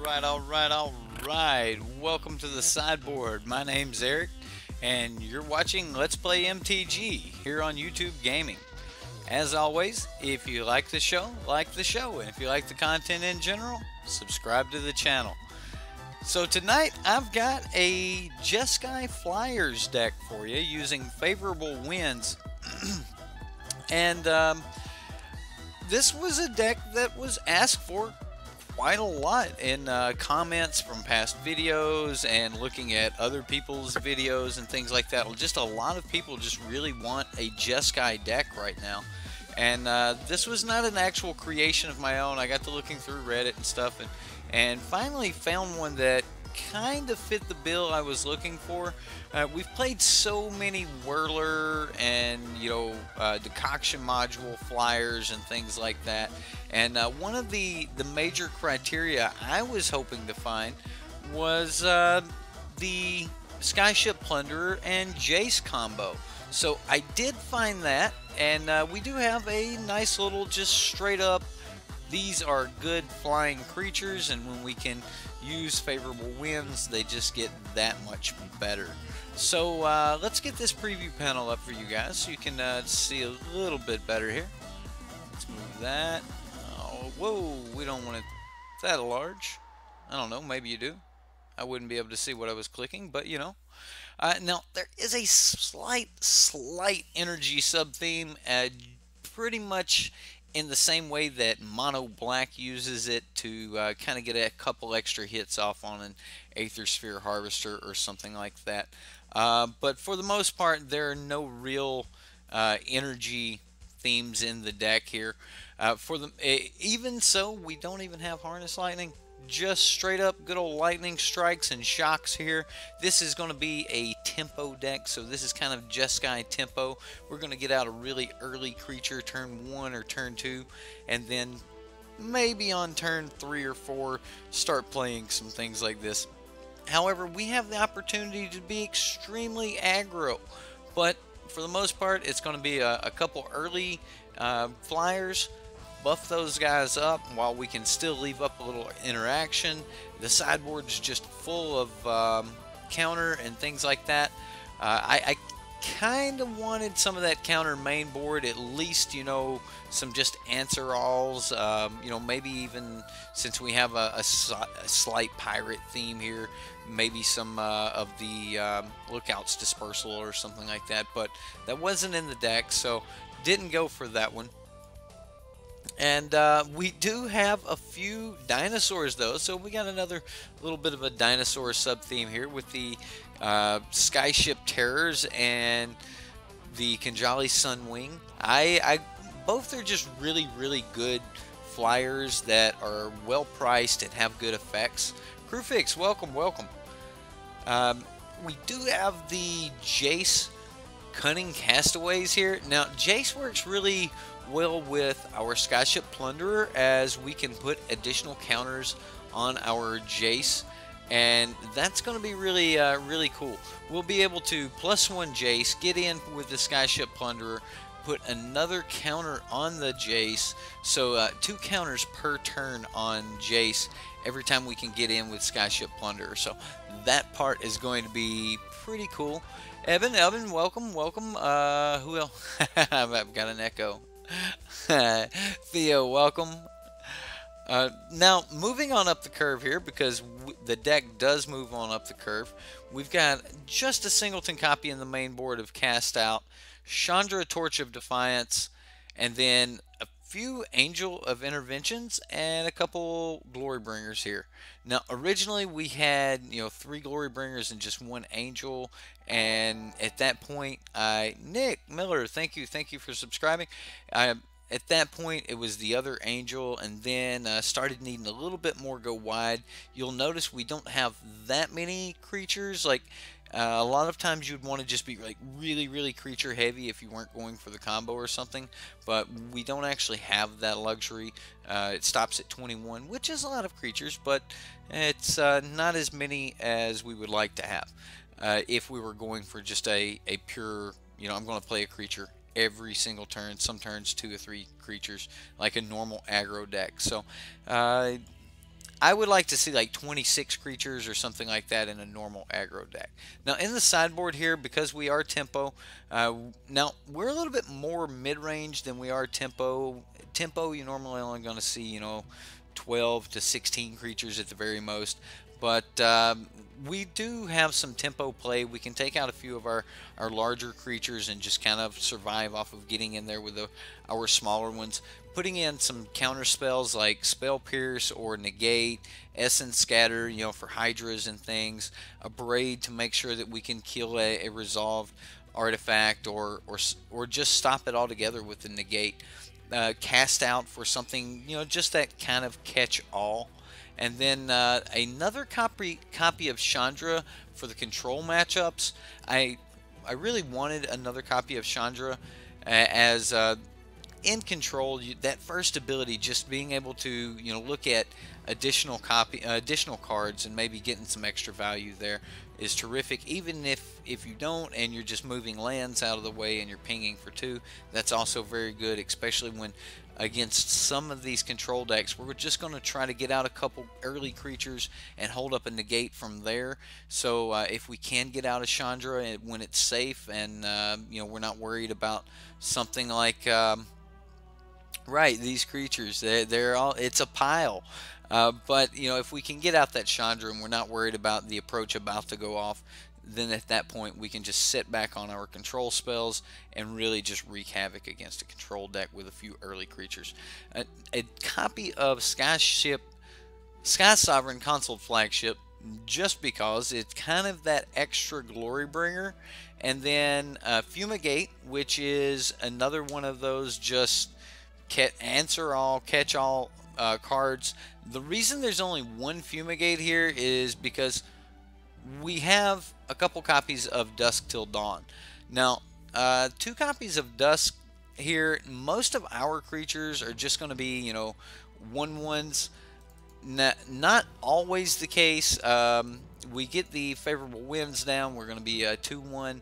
Alright. Welcome to the sideboard. My name's Eric, and you're watching Let's Play MTG here on YouTube Gaming. As always, if you like the show, and if you like the content in general, subscribe to the channel. So tonight, I've got a Jeskai Flyers deck for you using favorable winds. And this was a deck that was asked for quite a lot in comments from past videos and looking at other people's videos and things like that. Just a lot of people just really want a Jeskai deck right now. And this was not an actual creation of my own. I got to looking through Reddit and stuff and finally found one that kind of fit the bill I was looking for. We've played so many Whirler and decoction module flyers and things like that, and one of the major criteria I was hoping to find was the Skyship Plunderer and Jace combo. So I did find that, and we do have a nice little just straight up, these are good flying creatures, and when we can use favorable winds, they just get that much better. So let's get this preview panel up for you guys so you can see a little bit better here. Let's move that. Oh, whoa, we don't want it that large. I don't know, maybe you do. I wouldn't be able to see what I was clicking, but you know. Now, there is a slight energy sub-theme, pretty much in the same way that Mono Black uses it to kind of get a couple extra hits off on an Aether Sphere Harvester or something like that. But for the most part, there are no real energy themes in the deck here. Even so, we don't even have Harness Lightning. Just straight up good old lightning strikes and shocks here. This is going to be a tempo deck, so this is kind of Jeskai tempo. We're going to get out a really early creature turn 1 or turn 2, and then maybe on turn 3 or 4 start playing some things like this. However, we have the opportunity to be extremely aggro, but for the most part it's going to be a couple early flyers. Buff those guys up while we can still leave up a little interaction. The sideboard's just full of counter and things like that. I kind of wanted some of that counter main board, at least, some just answer alls, maybe even since we have a slight pirate theme here, maybe some of the Lookouts Dispersal or something like that, but that wasn't in the deck, so didn't go for that one. And we do have a few dinosaurs though, so we got another little bit of a dinosaur sub-theme here with the Skyship Terrors and the Kanjali Sunwing. Both are just really good flyers that are well priced and have good effects. Crewfix, welcome. We do have the Jace Cunning Castaways here. Now, Jace works really well with our Skyship Plunderer, as we can put additional counters on our Jace, and that's going to be really cool. We'll be able to +1 Jace, get in with the Skyship Plunderer, put another counter on the Jace, so 2 counters per turn on Jace every time we can get in with Skyship Plunderer. So that part is going to be pretty cool. Evan, welcome. Who else? I've got an echo. Theo, welcome. Now, moving on up the curve here, because the deck does move on up the curve, we've got just a singleton copy in the main board of Cast Out, Chandra Torch of Defiance, and then a few Angel of Interventions and a couple Glory Bringers here. Now, originally we had 3 Glory Bringers and just 1 Angel, and at that point, Nick Miller, thank you for subscribing. At that point, it was the other Angel, and then started needing a little bit more go wide. You'll notice we don't have that many creatures. Like a lot of times, you'd want to just be like really creature heavy if you weren't going for the combo or something. But we don't actually have that luxury. It stops at 21, which is a lot of creatures, but it's not as many as we would like to have. If we were going for just a pure, I'm going to play a creature every single turn, some turns 2 or 3 creatures, like a normal aggro deck. So I would like to see like 26 creatures or something like that in a normal aggro deck. Now in the sideboard here, because we are tempo, now we're a little bit more mid-range than we are tempo. Tempo, you're normally only going to see, 12 to 16 creatures at the very most. But we do have some tempo play. We can take out a few of our larger creatures and just kind of survive off of getting in there with our smaller ones. Putting in some counter spells like Spell Pierce or Negate, Essence Scatter, for Hydras and things. A Braid to make sure that we can kill a resolved artifact or just stop it altogether with the Negate. Cast Out for something, just that kind of catch-all. And then another copy of Chandra for the control matchups. I really wanted another copy of Chandra as in control. That first ability, just being able to look at additional cards and maybe getting some extra value there is terrific. Even if you don't and you're just moving lands out of the way and you're pinging for 2, that's also very good, especially when against some of these control decks we're just going to try to get out a couple early creatures and hold up a negate from there. So if we can get out of Chandra when it's safe and we're not worried about something like right, these creatures, they're all, it's a pile. But if we can get out that Chandra and we're not worried about the approach about to go off, then at that point we can just sit back on our control spells and really just wreak havoc against a control deck with a few early creatures. A copy of Sky Sovereign Console Flagship, just because it's kind of that extra glory bringer. And then Fumigate, which is another one of those just answer all, catch all cards. The reason there's only one Fumigate here is because we have a couple copies of Dusk Till Dawn. Now, 2 copies of Dusk here. Most of our creatures are just going to be, 1/1s. Not always the case. We get the favorable winds down. We're going to be a 2/1.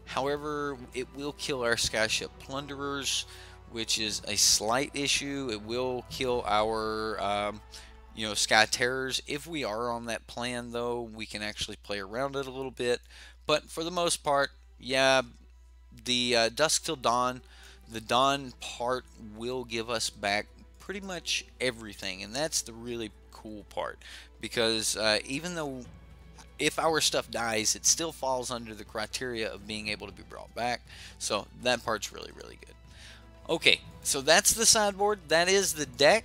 However, it will kill our Skyship Plunderers, which is a slight issue. It will kill our Sky Terrors. If we are on that plan, though, we can actually play around it a little bit. But for the most part, yeah, the Dusk Till Dawn, the Dawn part will give us back pretty much everything. And that's the really cool part. Because even though if our stuff dies, it still falls under the criteria of being able to be brought back. So that part's really, really good. Okay, so that's the sideboard. That is the deck.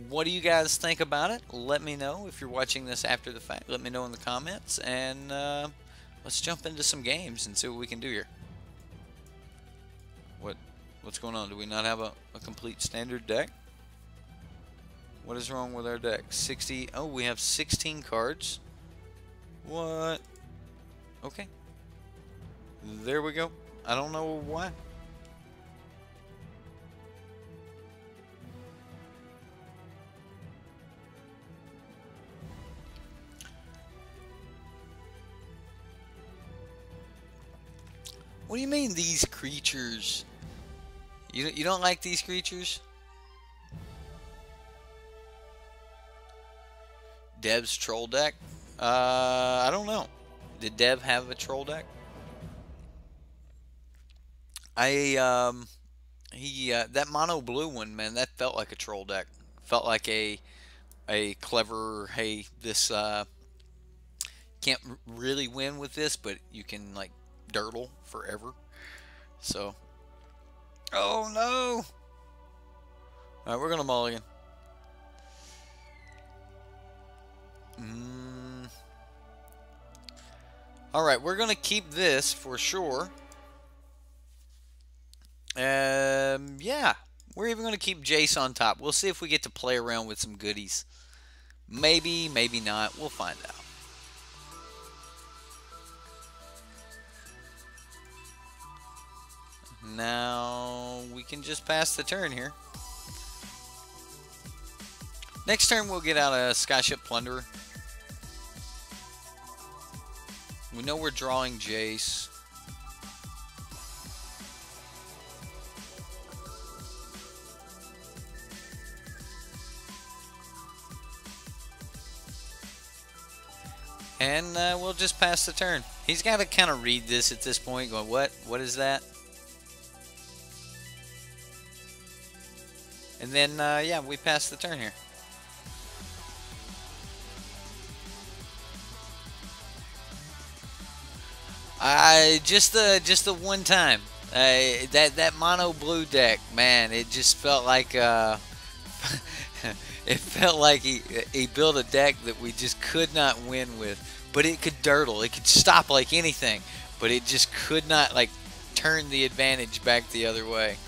What do you guys think about it? Let me know if you're watching this after the fact. Let me know in the comments, and let's jump into some games and see what we can do here. What's going on? Do we not have a complete standard deck? What is wrong with our deck? 60. Oh, we have 16 cards. What? Okay. There we go. I don't know why. What do you mean these creatures? You don't like these creatures? Dev's troll deck? I don't know. Did Dev have a troll deck? That mono blue one, man, that felt like a troll deck. Felt like a clever, hey, this can't really win with this, but you can like dirtle forever. So, oh no! All right, we're gonna mulligan. All right, we're gonna keep this for sure. Yeah, we're even gonna keep Jace on top. We'll see if we get to play around with some goodies. Maybe, maybe not. We'll find out. Now we can just pass the turn here. Next turn we'll get out a Skyship Plunderer. We know we're drawing Jace. And we'll just pass the turn. He's got to kind of read this at this point, going, what? What is that? And then, yeah, we pass the turn here. Just the one time. That mono blue deck, man, it just felt like it felt like he built a deck that we just could not win with. But it could dirtle, it could stop like anything, but it just could not like turn the advantage back the other way.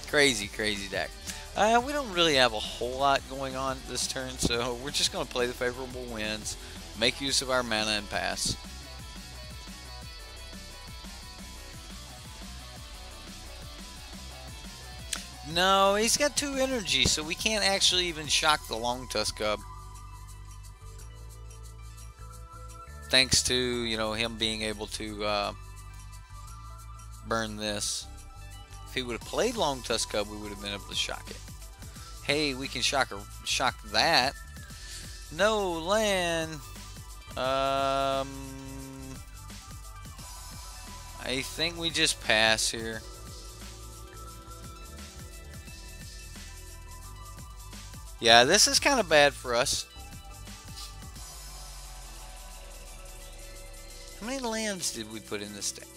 Crazy, crazy deck. We don't really have a whole lot going on this turn, so we're just going to play the favorable winds, make use of our mana, and pass. No, he's got 2 energy, so we can't actually even shock the Long Tusk Cub. Thanks to, you know, him being able to burn this. If he would have played Long Tusk Cub, we would have been able to shock it. Hey, we can shock that. No land. I think we just pass here. Yeah, this is kind of bad for us. How many lands did we put in this deck?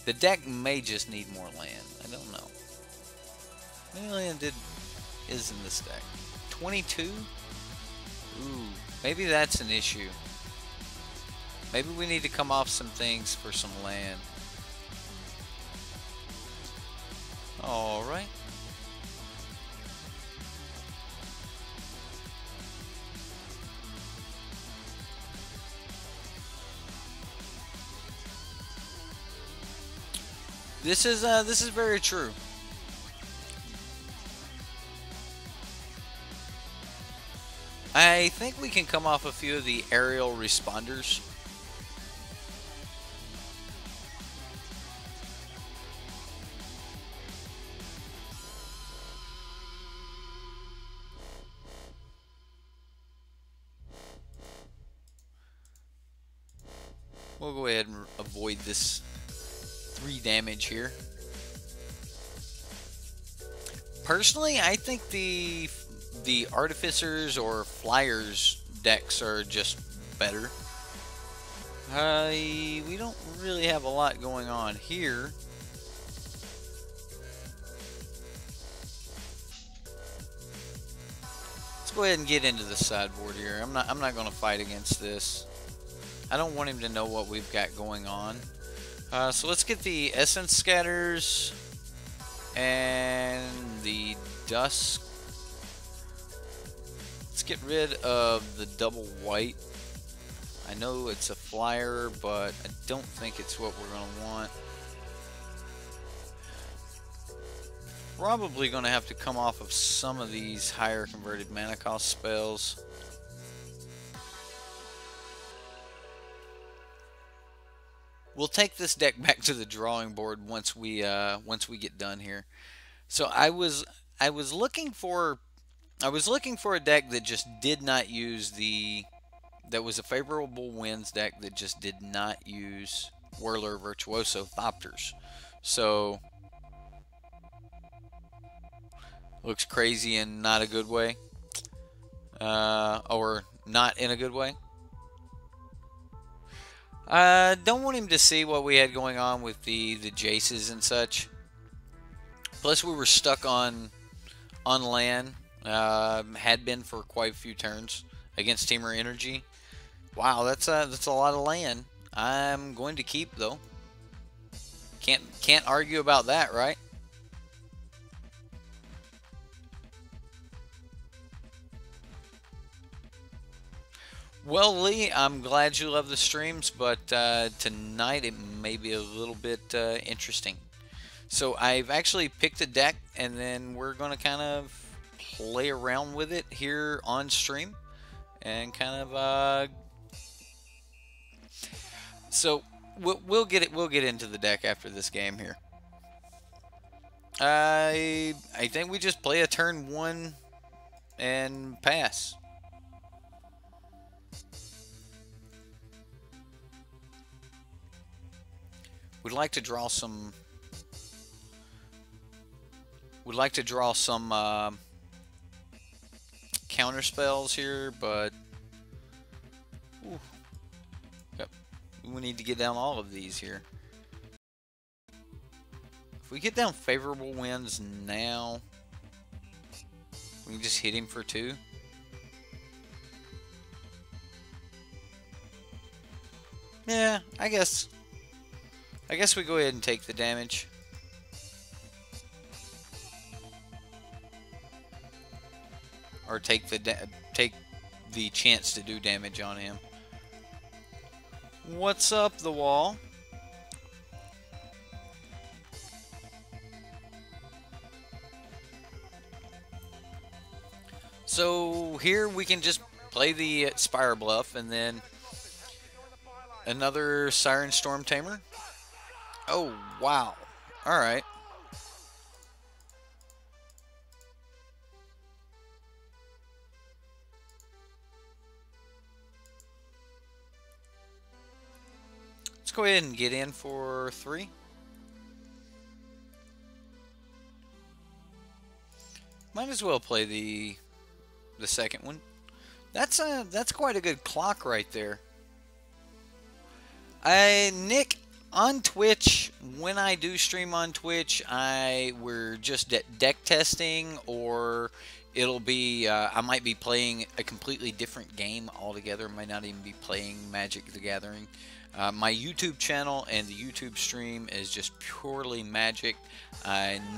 The deck may just need more land. I don't know. How many land is in this deck? 22? Ooh, maybe that's an issue. Maybe we need to come off some things for some land. Alright. This is very true. I think we can come off a few of the aerial responders. We'll go ahead and avoid this 3 damage here. Personally, I think the Artificers or Flyers decks are just better. We don't really have a lot going on here. Let's go ahead and get into the sideboard here. I'm not going to fight against this. I don't want him to know what we've got going on. So let's get the Essence Scatters and the Dusk. Let's get rid of the double white. I know it's a flyer, but I don't think it's what we're going to want. Probably going to have to come off of some of these higher converted mana cost spells. We'll take this deck back to the drawing board once we get done here. So I was looking for a deck that just did not use that was a favorable winds deck that just did not use Whirler Virtuoso Thopters. So looks crazy in not a good way, or not in a good way. Don't want him to see what we had going on with the Jaces and such. Plus, we were stuck on land. Had been for quite a few turns against Teamer Energy. Wow, that's a lot of land. I'm going to keep though. Can't argue about that, right? Well, Lee, I'm glad you love the streams, but tonight it may be a little bit interesting. So I've actually picked a deck, and then we're going to kind of play around with it here on stream, and kind of so we'll get into the deck after this game here. I think we just play a turn 1 and pass. We'd like to draw some. We'd like to draw some counter spells here, but ooh, yep, we need to get down all of these here. If we get down favorable winds now, we can just hit him for 2. Yeah, I guess we go ahead and take the damage. Or take the chance to do damage on him. What's up, the wall? So here we can just play the Spire Bluff and then another Siren Storm Tamer. Oh, wow. Alright. Let's go ahead and get in for 3. Might as well play the second one. That's quite a good clock right there. Nick, on Twitch, when I do stream on Twitch, we're just deck testing, or it'll be I might be playing a completely different game altogether. Might not even be playing Magic the Gathering. My YouTube channel and the YouTube stream is just purely Magic,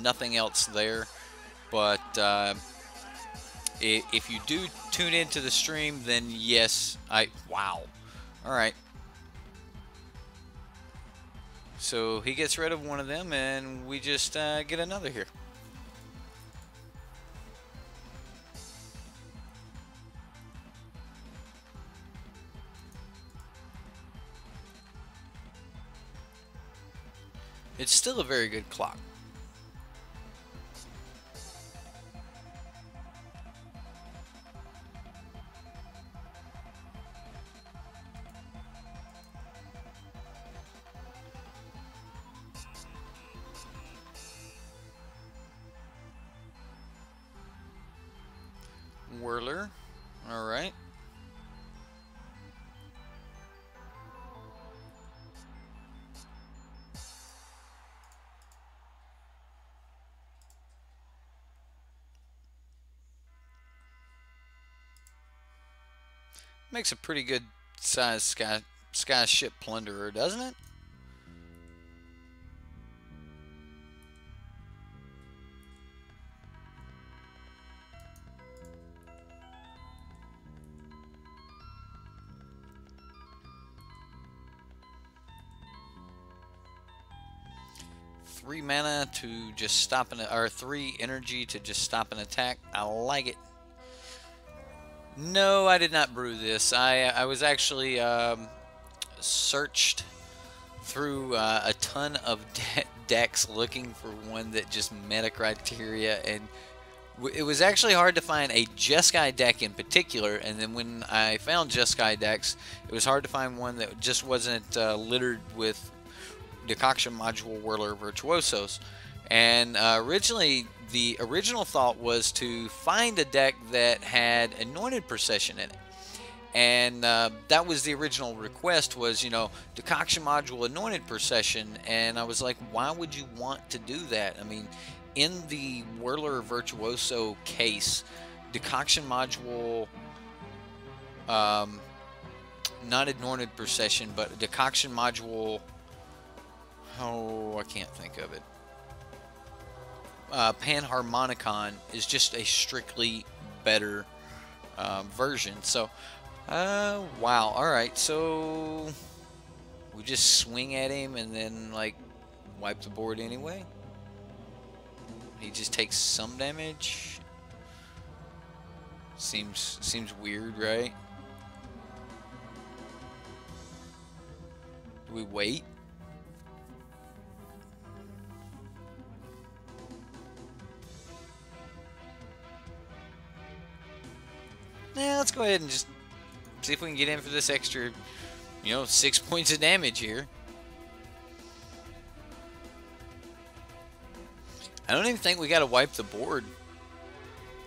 nothing else there. But if you do tune into the stream, then yes, wow. All right. So he gets rid of one of them, and we just get another here. It's still a very good clock. Whirler, all right. Makes a pretty good size sky ship plunderer, doesn't it? Three mana to just stop or 3 energy to just stop an attack. I like it. No, I did not brew this. I was actually searched through a ton of decks looking for one that just met a criteria, and it was actually hard to find a Jeskai deck in particular. And then when I found Jeskai decks, it was hard to find one that just wasn't littered with Decoction Module Whirler Virtuosos. And originally, the original thought was to find a deck that had Anointed Procession in it. And that was the original request, was, you know, Decoction Module Anointed Procession. And I was like, why would you want to do that? I mean, in the Whirler Virtuoso case, Decoction Module, not Anointed Procession, but Decoction Module, oh, I can't think of it. Panharmonicon is just a strictly better version. So, wow. Alright, so we just swing at him and then, like, wipe the board anyway. He just takes some damage. Seems weird, right? Do we wait? Yeah, let's go ahead and just see if we can get in for this extra, 6 points of damage here. I don't even think we got to wipe the board,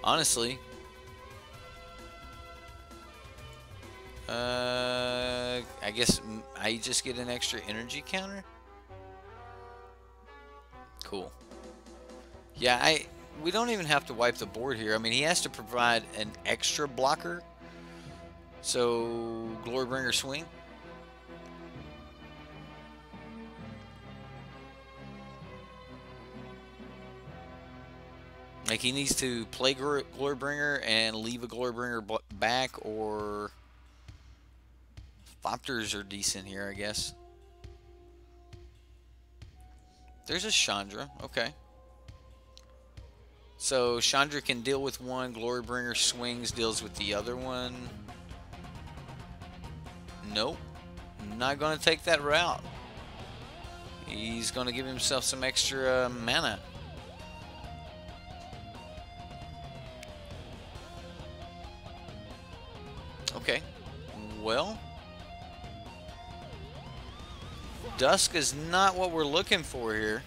honestly. I guess I just get an extra energy counter. Cool. Yeah, we don't even have to wipe the board here. I mean, he has to provide an extra blocker. So, Glorybringer swing. Like, he needs to play Glorybringer and leave a Glorybringer back, or thopters are decent here, I guess. There's a Chandra. Okay. So, Chandra can deal with one. Glorybringer swings, deals with the other one. Nope. Not going to take that route. He's going to give himself some extra mana. Okay. Well, Dusk is not what we're looking for here.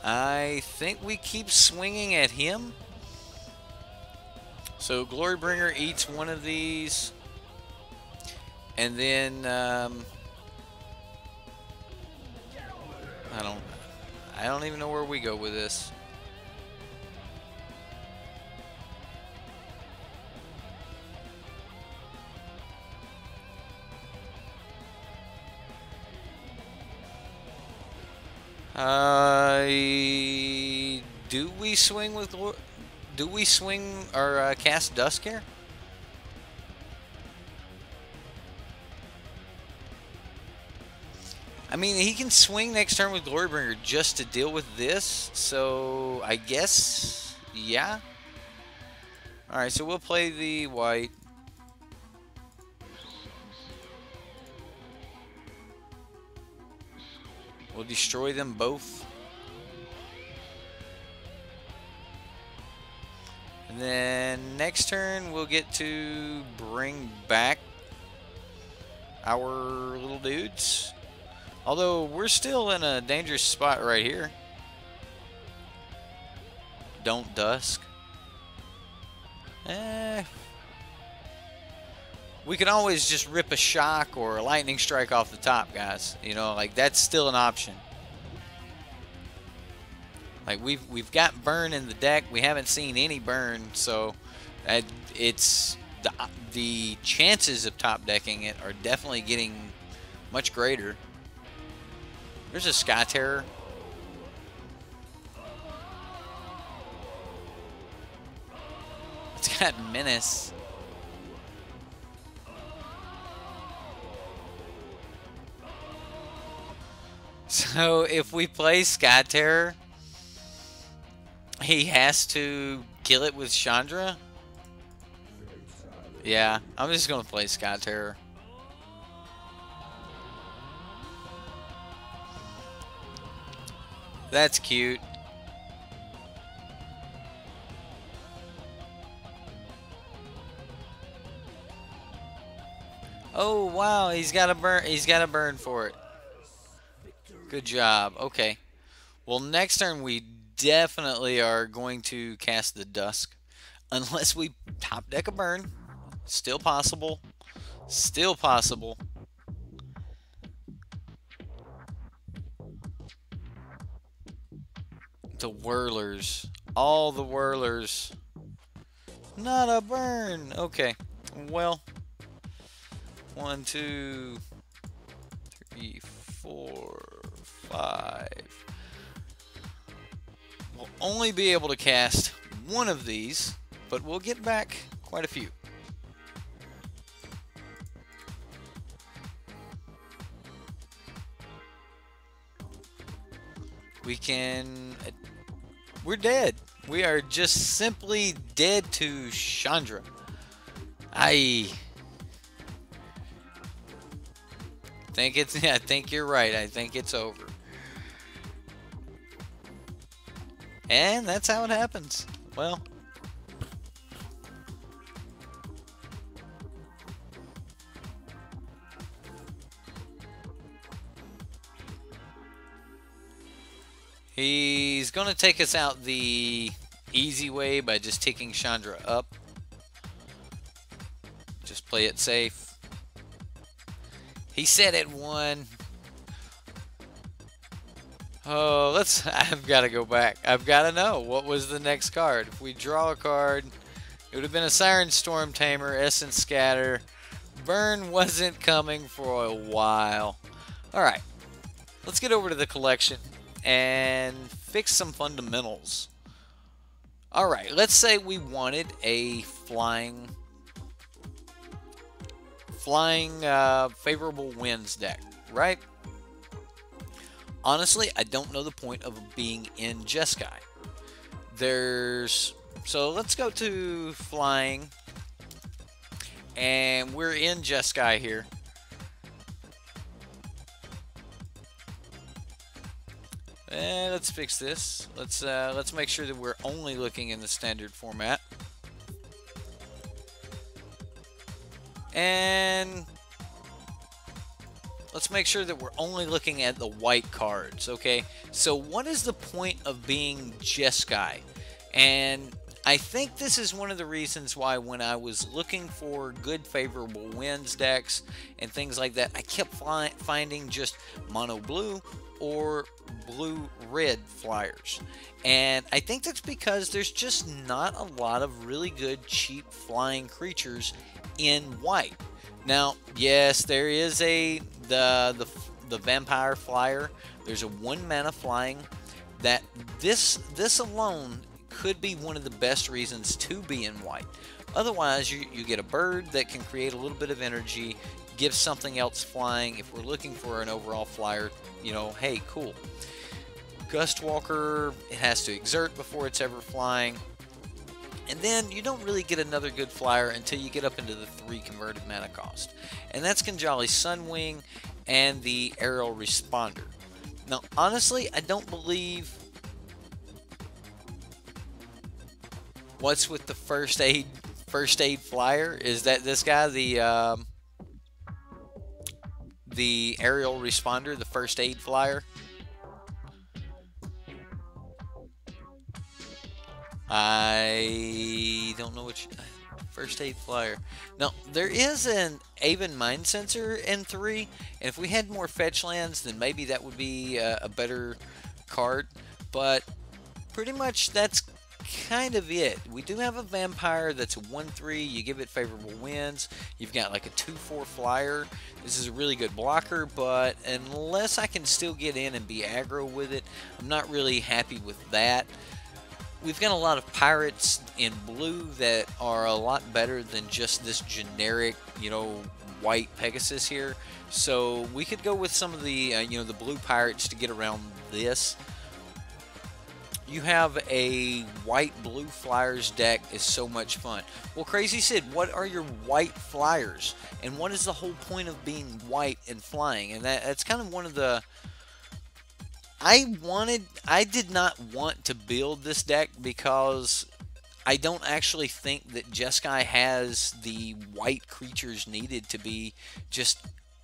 I think we keep swinging at him. So Glorybringer eats one of these, and then I don't even know where we go with this. Do we swing with? Do we swing or cast Dusk here? I mean, he can swing next turn with Glorybringer just to deal with this, so I guess, yeah. Alright, so we'll play the white. We'll destroy them both. And then next turn, we'll get to bring back our little dudes. Although, we're still in a dangerous spot right here. Don't Dusk. We can always just rip a shock or a lightning strike off the top, guys. You know, like, that's still an option. Like, we've got burn in the deck. We haven't seen any burn, so it's the chances of top decking it are definitely getting much greater. There's a Sky Terror. It's got Menace. So if we play Sky Terror, he has to kill it with Chandra. Yeah, I'm just going to play Sky Terror. That's cute. Oh wow, he's got a burn. He's got a burn for it. Good job. Okay. Well, next turn we definitely are going to cast the Dusk, unless we top deck a burn. Still possible. Still possible. The Whirlers. All the Whirlers. Not a burn. Okay. Well. 1, 2, 3, 4, 5. We'll only be able to cast one of these, but we'll get back quite a few. We can... We're dead. We are just simply dead to Chandra. I think you're right. I think it's over. And that's how it happens. Well, He's going to take us out the easy way by just taking Chandra up. Just play it safe. He said it won. Oh, I've got to go back. I've got to know what was the next card. If we draw a card, it would have been a Siren Storm Tamer, Essence Scatter. Burn wasn't coming for a while. Alright, let's get over to the collection and fix some fundamentals. Alright, let's say we wanted a flying favorable winds deck, right? Honestly, I don't know the point of being in Jeskai. So let's go to flying, and we're in Jeskai here. And let's fix this. Let's make sure that we're only looking in the standard format. And let's make sure that we're only looking at the white cards, okay? So what is the point of being Jeskai? And I think this is one of the reasons why when I was looking for good favorable winds decks and things like that, I kept finding just mono blue or blue red flyers. And I think that's because there's just not a lot of really good cheap flying creatures in white. Now, yes, there is the vampire flyer. There's a 1 mana flying that this alone could be one of the best reasons to be in white. Otherwise, you get a bird that can create a little bit of energy, give something else flying. If we're looking for an overall flyer, you know, hey, cool. Gustwalker, it has to exert before it's ever flying. And then you don't really get another good flyer until you get up into the 3 converted mana cost. And that's Kanjali's Sunwing and the Aerial Responder. Now, honestly, I don't believe... What's with the first aid flyer? Is that this guy, the Aerial Responder, the first aid flyer? I don't know which first aid flyer. Now, there is an Aven Mind Sensor in 3, and if we had more fetch lands, then maybe that would be a better card. But pretty much that's kind of it. We do have a vampire that's a 1/3. You give it favorable winds. You've got like a 2/4 flyer. This is a really good blocker, but unless I can still get in and be aggro with it, I'm not really happy with that. We've got a lot of pirates in blue that are a lot better than just this generic, you know, white Pegasus here. So we could go with some of the, you know, the blue pirates to get around this. You have a white-blue flyers deck is so much fun. Well, Crazy Sid, what are your white flyers? And what is the whole point of being white and flying? And that's kind of one of the... I did not want to build this deck because I don't actually think that Jeskai has the white creatures needed to be just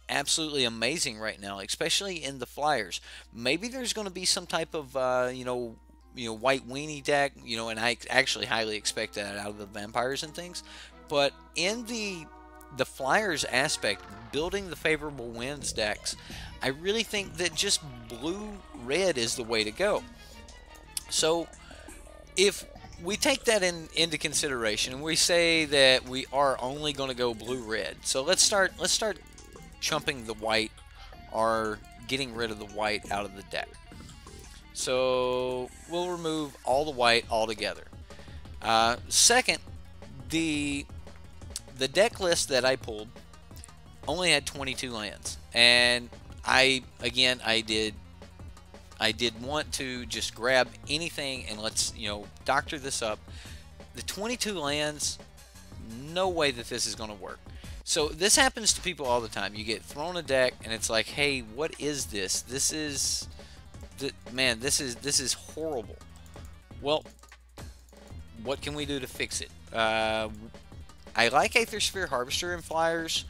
absolutely amazing right now, especially in the flyers. Maybe there's going to be some type of, you know, white weenie deck, you know, and I actually highly expect that out of the vampires and things. But in the flyers aspect, building the favorable winds decks, I really think that just blue-red is the way to go. So if we take that into consideration and we say that we are only going to go blue-red, so let's start chumping the white or getting rid of the white out of the deck. So we'll remove all the white altogether. Second, the deck list that I pulled only had 22 lands, and I did want to just grab anything and let's, you know, doctor this up. The 22 lands, no way that this is going to work. So this happens to people all the time. You get thrown a deck and it's like, hey, what is this? This is horrible. Well, what can we do to fix it? I like Aethersphere Harvester and flyers.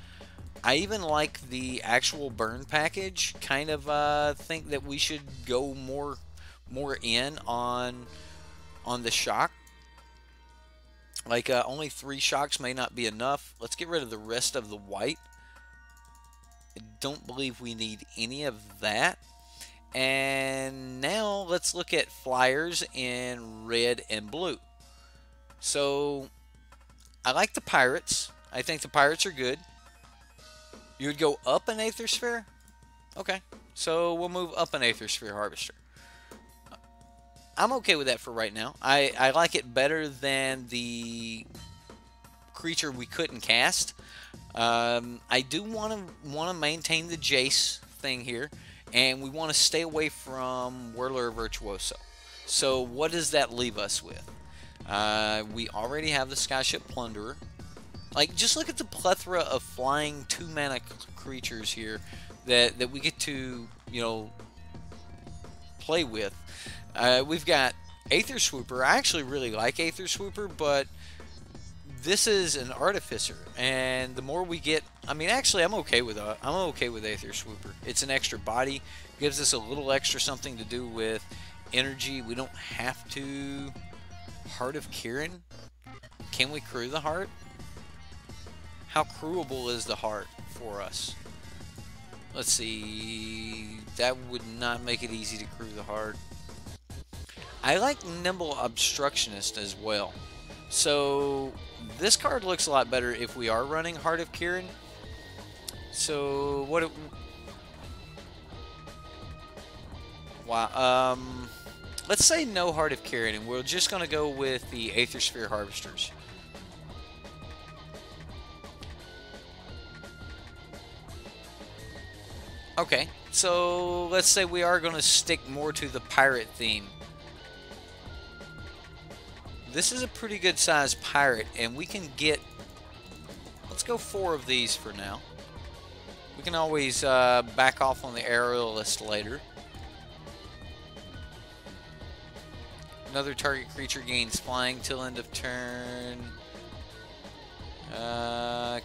I even like the actual burn package. Kind of think that we should go more more in on the shock. Like only 3 shocks may not be enough. Let's get rid of the rest of the white. I don't believe we need any of that. And now let's look at flyers in red and blue. So I like the pirates. I think the pirates are good. You would go up an Aether Sphere? Okay. So we'll move up an Aether Sphere Harvester. I'm okay with that for right now. I like it better than the creature we couldn't cast. I do want to maintain the Jace thing here, and we want to stay away from Whirler Virtuoso. So what does that leave us with? We already have the Skyship Plunderer. Like, just look at the plethora of flying 2-mana creatures here that we get to, you know, play with. We've got Aether Swooper. I actually really like Aether Swooper, but this is an Artificer, and the more we get, I mean, actually, I'm okay with Aether Swooper. It's an extra body, gives us a little extra something to do with energy. We don't have to. Heart of Kirin. Can we crew the heart? How crewable is the heart for us? Let's see. That would not make it easy to crew the heart. I like Nimble Obstructionist as well. So this card looks a lot better if we are running Heart of Kirin. So what? Wow. Let's say no Heart of Kirin, and we're just going to go with the Aether Sphere Harvesters. Okay, so let's say we are going to stick more to the pirate theme. This is a pretty good sized pirate, and we can get, let's go 4 of these for now. We can always back off on the aerialist later. Another target creature gains flying till end of turn.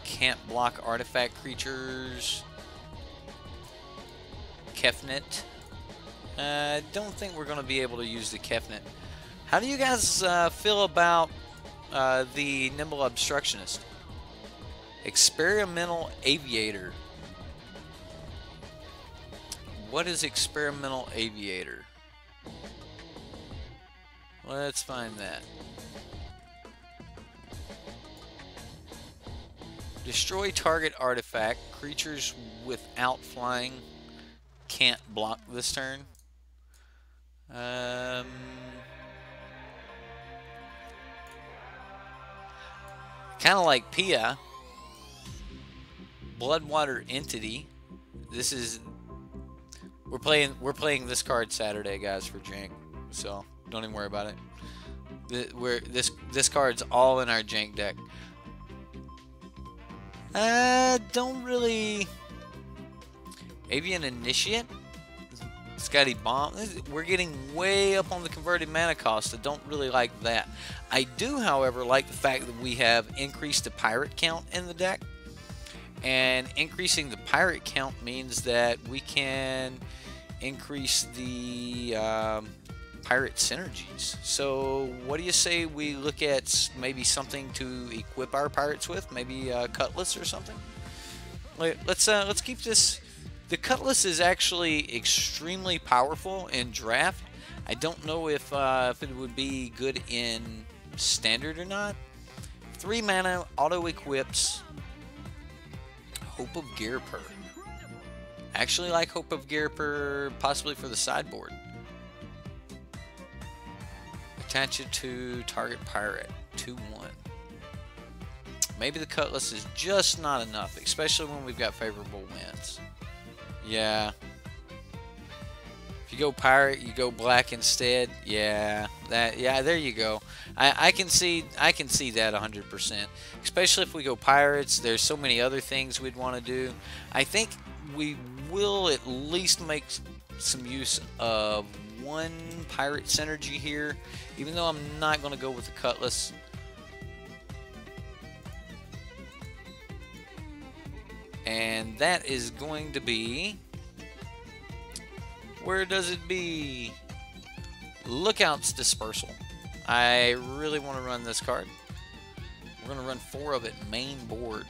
Can't block artifact creatures. Kefnet. Don't think we're going to be able to use the Kefnet. How do you guys feel about the Nimble Obstructionist? Experimental Aviator. What is Experimental Aviator? Let's find that. Destroy target artifact. Creatures without flying can't block this turn. Kind of like Pia. Bloodwater Entity. This is we're playing this card Saturday, guys, for Jank. So don't even worry about it. This card's all in our Jank deck. Don't really. Avian Initiate. Scotty Bomb. We're getting way up on the converted mana cost. I don't really like that. I do, however, like the fact that we have increased the pirate count in the deck. And increasing the pirate count means that we can increase the pirate synergies. So what do you say we look at maybe something to equip our pirates with? Maybe a cutlass or something? Let's keep this. The cutlass is actually extremely powerful in draft. I don't know if it would be good in standard or not. 3 mana, auto equips. Hope of Gearper. Actually like Hope of Gearper possibly for the sideboard. Attach it to target pirate. 2/1. Maybe the cutlass is just not enough, especially when we've got favorable winds. Yeah. If you go pirate, you go black instead. Yeah, there you go. I can see that 100%. Especially if we go pirates, there's so many other things we'd want to do. I think we will at least make some use of 1 pirate synergy here, even though I'm not going to go with the cutlass. And that is going to be, where does it be? Lookouts Dispersal. I really want to run this card. We're going to run 4 of it main board.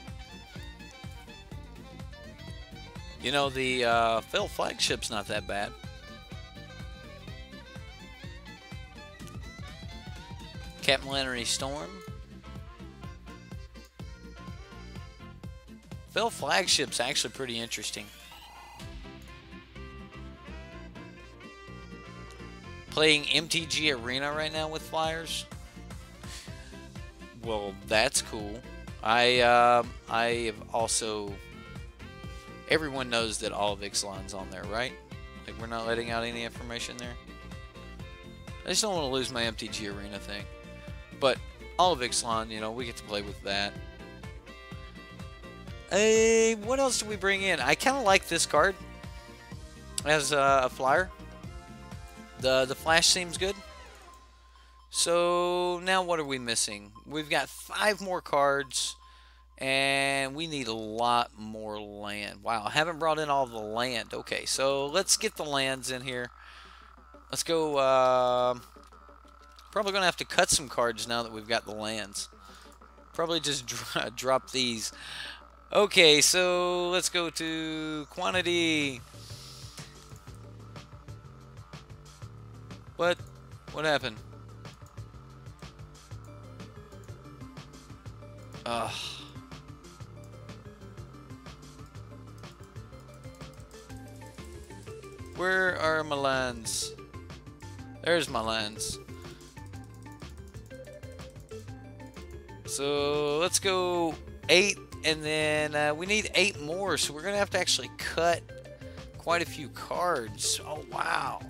You know, the Phil Flagship's not that bad. Capillary Storm. Phil Flagship's actually pretty interesting. Playing MTG Arena right now with Flyers. Well, that's cool. I have also... Everyone knows that all of Ixalan's on there, right? Like, we're not letting out any information there. I just don't want to lose my MTG Arena thing. But all of Ixalan, you know, we get to play with that. What else do we bring in? I kind of like this card as a flyer. The flash seems good. So now what are we missing? We've got 5 more cards, and we need a lot more land. Wow, I haven't brought in all the land. Okay, so let's get the lands in here. Let's go. Probably going to have to cut some cards now that we've got the lands. Probably just drop these. Okay, so let's go to quantity. What happened? Ugh. Where are my lands? There's my lands. So let's go 8, and then we need 8 more, so we're gonna have to actually cut quite a few cards. Oh wow.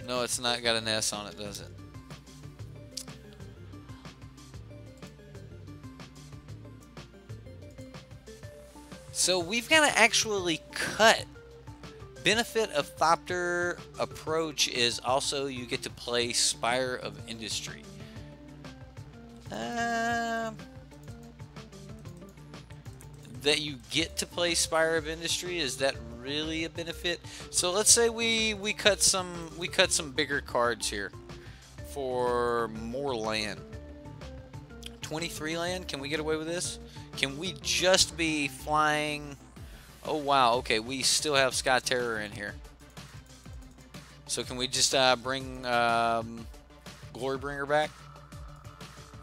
No, it's not got an S on it, does it? So we've got to actually cut. Benefit of thopter approach is also you get to play Spire of Industry. That you get to play Spire of Industry, is that really a benefit? So let's say we cut some bigger cards here for more land. 23 land, can we get away with this? Can we just be flying? Oh wow, okay, we still have Sky Terror in here. So can we just bring Glorybringer back?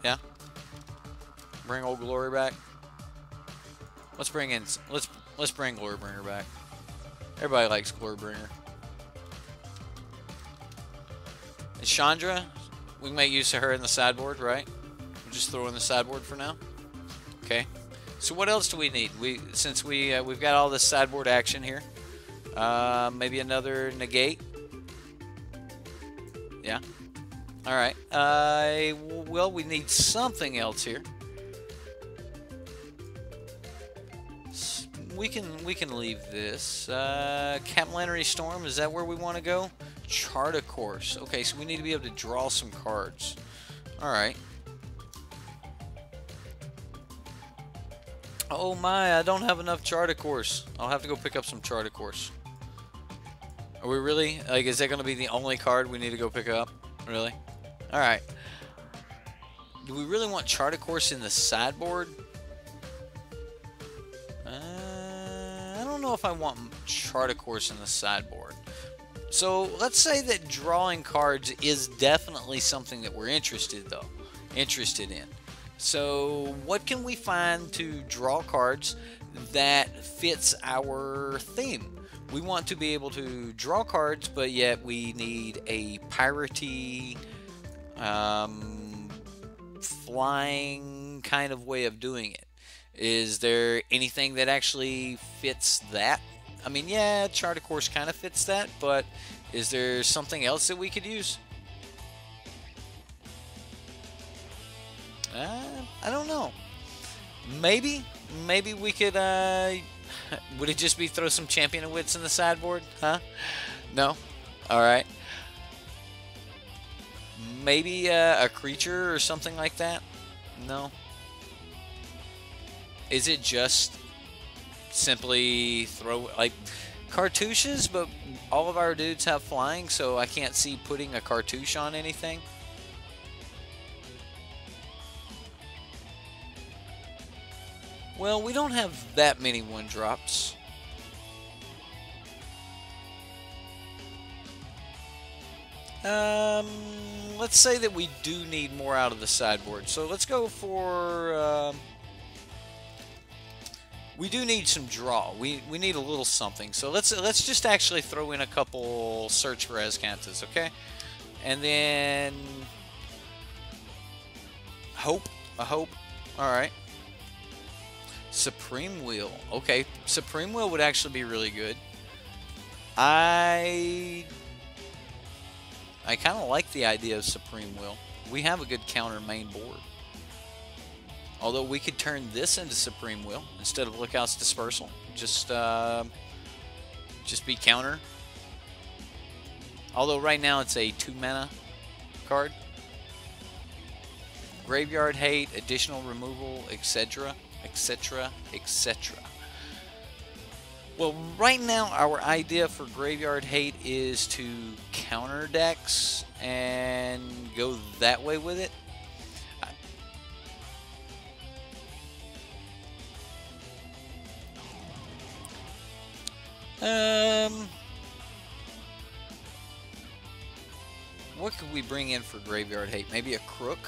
Yeah? Bring old Glory back? Let's bring Glorybringer back. Everybody likes Glorybringer. And Chandra, we can make use of her in the sideboard, right? We'll just throw in the sideboard for now. Okay. So what else do we need? Since we've got all this sideboard action here, maybe another negate. Yeah. All right. Well, we need something else here. We can leave this. Capillary Storm, is that where we want to go? Chart a course. Okay, so we need to be able to draw some cards. All right. Oh my, I don't have enough chart a course. I'll have to go pick up some chart a course. Are we really? Like, is that going to be the only card we need to go pick up? Really? All right. Do we really want chart a course in the sideboard? I don't know if I want chart a course in the sideboard. So let's say that drawing cards is definitely something that we're interested in. So what can we find to draw cards that fits our theme? We want to be able to draw cards, but yet we need a piratey, flying kind of way of doing it. Is there anything that actually fits that? I mean, yeah, Chart a Course kind of fits that, but is there something else that we could use? I don't know. Maybe we could, would it just be throw some Champion of Wits in the sideboard? Huh? No? Alright. Maybe a creature or something like that? No? Is it just simply throw, like, cartouches, but all of our dudes have flying, so I can't see putting a cartouche on anything. Well, we don't have that many 1-drops. Let's say that we do need more out of the sideboard. So let's go for... we do need some draw. We need a little something. So let's just actually throw in a couple Search for Azcanthus, okay? And then... Hope. A Hope. Alright. Supreme Wheel. Okay, Supreme Wheel would actually be really good. I kind of like the idea of Supreme Wheel. We have a good counter main board. Although we could turn this into Supreme Wheel instead of Lookout's Dispersal. Just be counter. Although right now it's a 2-mana card. Graveyard Hate, additional removal, etc. etc. etc. Well, right now our idea for Graveyard Hate is to counter decks and go that way with it. What could we bring in for Graveyard Hate? Maybe a Crook?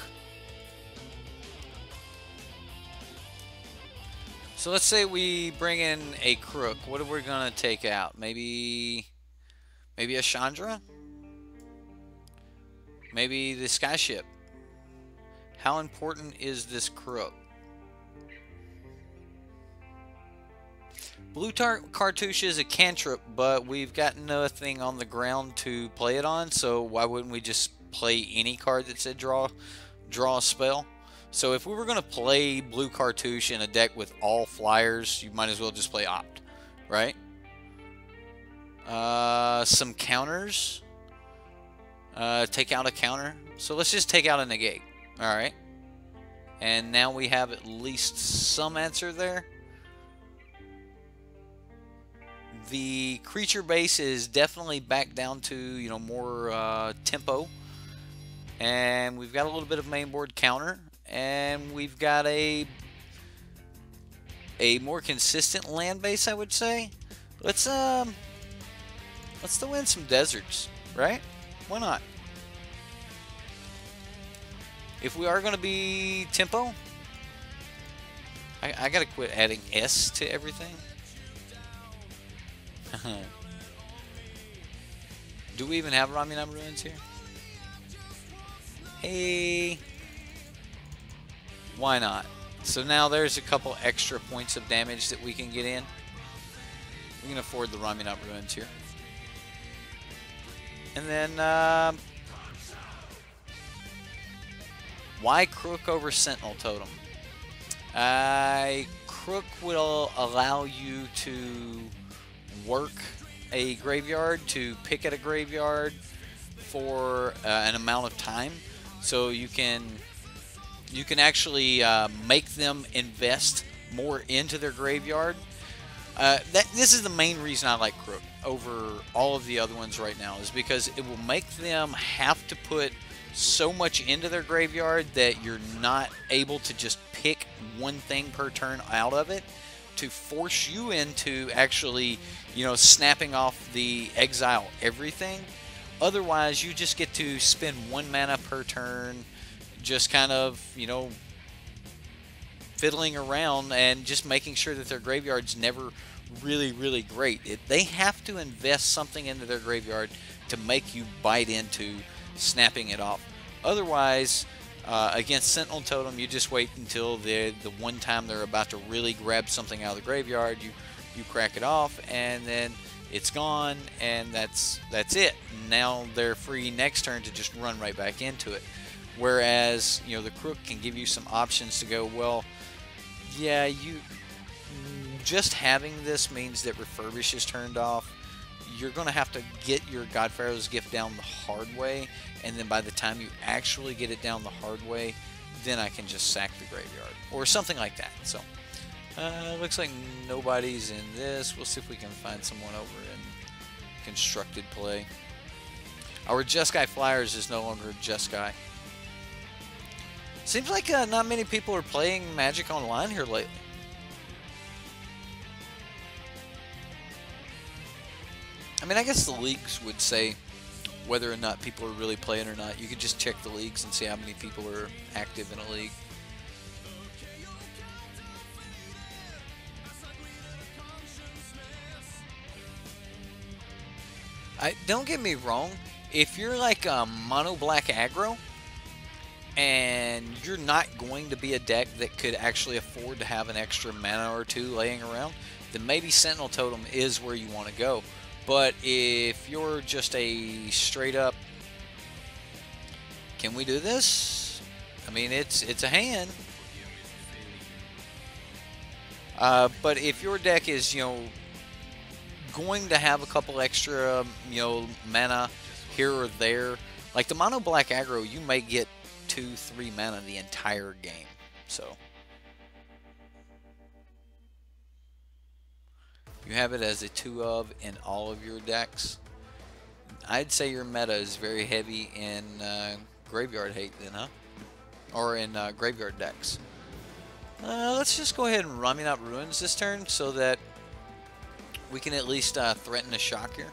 So let's say we bring in a Crook. What are we going to take out? Maybe a Chandra? Maybe the Skyship. How important is this Crook? Blue Cartouche is a cantrip, but we've got nothing on the ground to play it on, so why wouldn't we just play any card that said draw a spell? So if we were going to play Blue Cartouche in a deck with all flyers, you might as well just play Opt, right? Some counters. Take out a counter. So let's just take out a negate. Alright. And now we have at least some answer there. The creature base is definitely back down to, you know, more tempo. And we've got a little bit of mainboard counter. And we've got a more consistent land base, I would say. Let's throw in some deserts, right? Why not? If we are going to be tempo, I gotta quit adding S to everything. Do we even have Romulan Ruins here? Hey. Why not? So now there's a couple extra points of damage that we can get in. We can afford the Romulan Ruins here. And then, why Crook over Sentinel Totem? Crook will allow you to work a graveyard, to pick at a graveyard for an amount of time. So you can actually make them invest more into their graveyard. This is the main reason I like Crook over all of the other ones right now, is because it will make them have to put so much into their graveyard that you're not able to just pick one thing per turn out of it, to force you into actually, you know, snapping off the exile everything. Otherwise, you just get to spend 1 mana per turn, just kind of, you know, fiddling around and just making sure that their graveyard's never really great. They have to invest something into their graveyard to make you bite into snapping it off. Otherwise, against Sentinel Totem, you just wait until the one time they're about to really grab something out of the graveyard, you crack it off, and then it's gone, and that's it. Now they're free next turn to just run right back into it. Whereas, you know, the Crook can give you some options to go, well, yeah, you just having this means that Refurbish is turned off. You're going to have to get your God Pharaoh's Gift down the hard way, and then by the time you actually get it down the hard way, then I can just sack the graveyard or something like that. So Looks like nobody's in this. We'll see if we can find someone over in constructed play. Our Jeskai Flyers is no longer Jeskai. Seems like not many people are playing Magic Online here lately. I mean, I guess the leagues would say whether or not people are really playing or not. You could just check the leagues and see how many people are active in a league. Don't get me wrong, if you're like a mono black aggro and you're not going to be a deck that could actually afford to have an extra mana or two laying around, then maybe Sentinel Totem is where you want to go. But if you're just a straight up, can we do this? I mean, it's a hand. But if your deck is, you know, going to have a couple extra, you know, mana here or there, like the mono black aggro, you may get 2-3 mana the entire game. So you have it as a 2 of in all of your decks. I'd say your meta is very heavy in graveyard hate then, huh? Or in graveyard decks. Let's just go ahead and Ramin out Ruins this turn so that we can at least threaten a shock here.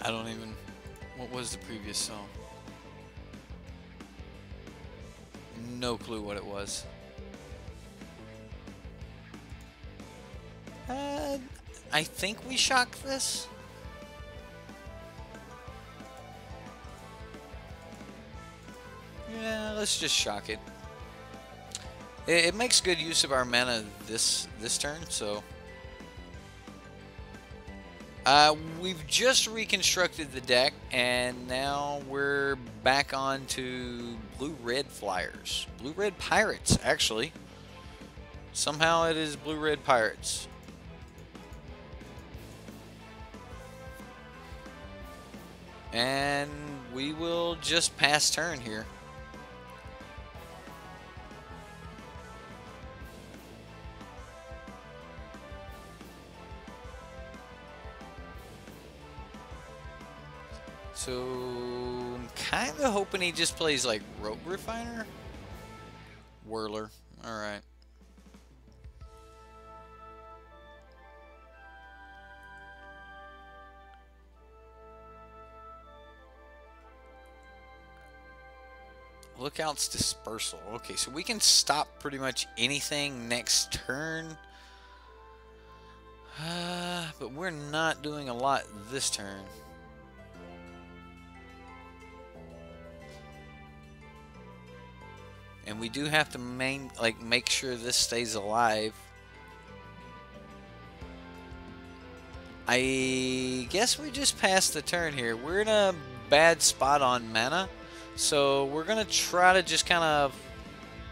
I don't even... What was the previous song? No clue what it was. I think we shock this. Yeah, let's just shock it. It makes good use of our mana this turn, so... we've just reconstructed the deck, and now we're back on to blue-red flyers. Blue-red pirates, actually. Somehow it is blue-red pirates. And we will just pass turn here. So, I'm kind of hoping he just plays like Rogue Refiner. Whirler. Alright. Lookout's Dispersal. Okay, so we can stop pretty much anything next turn. But we're not doing a lot this turn. And we do have to make sure this stays alive. I guess we just passed the turn here. We're in a bad spot on mana, so we're gonna try to just kind of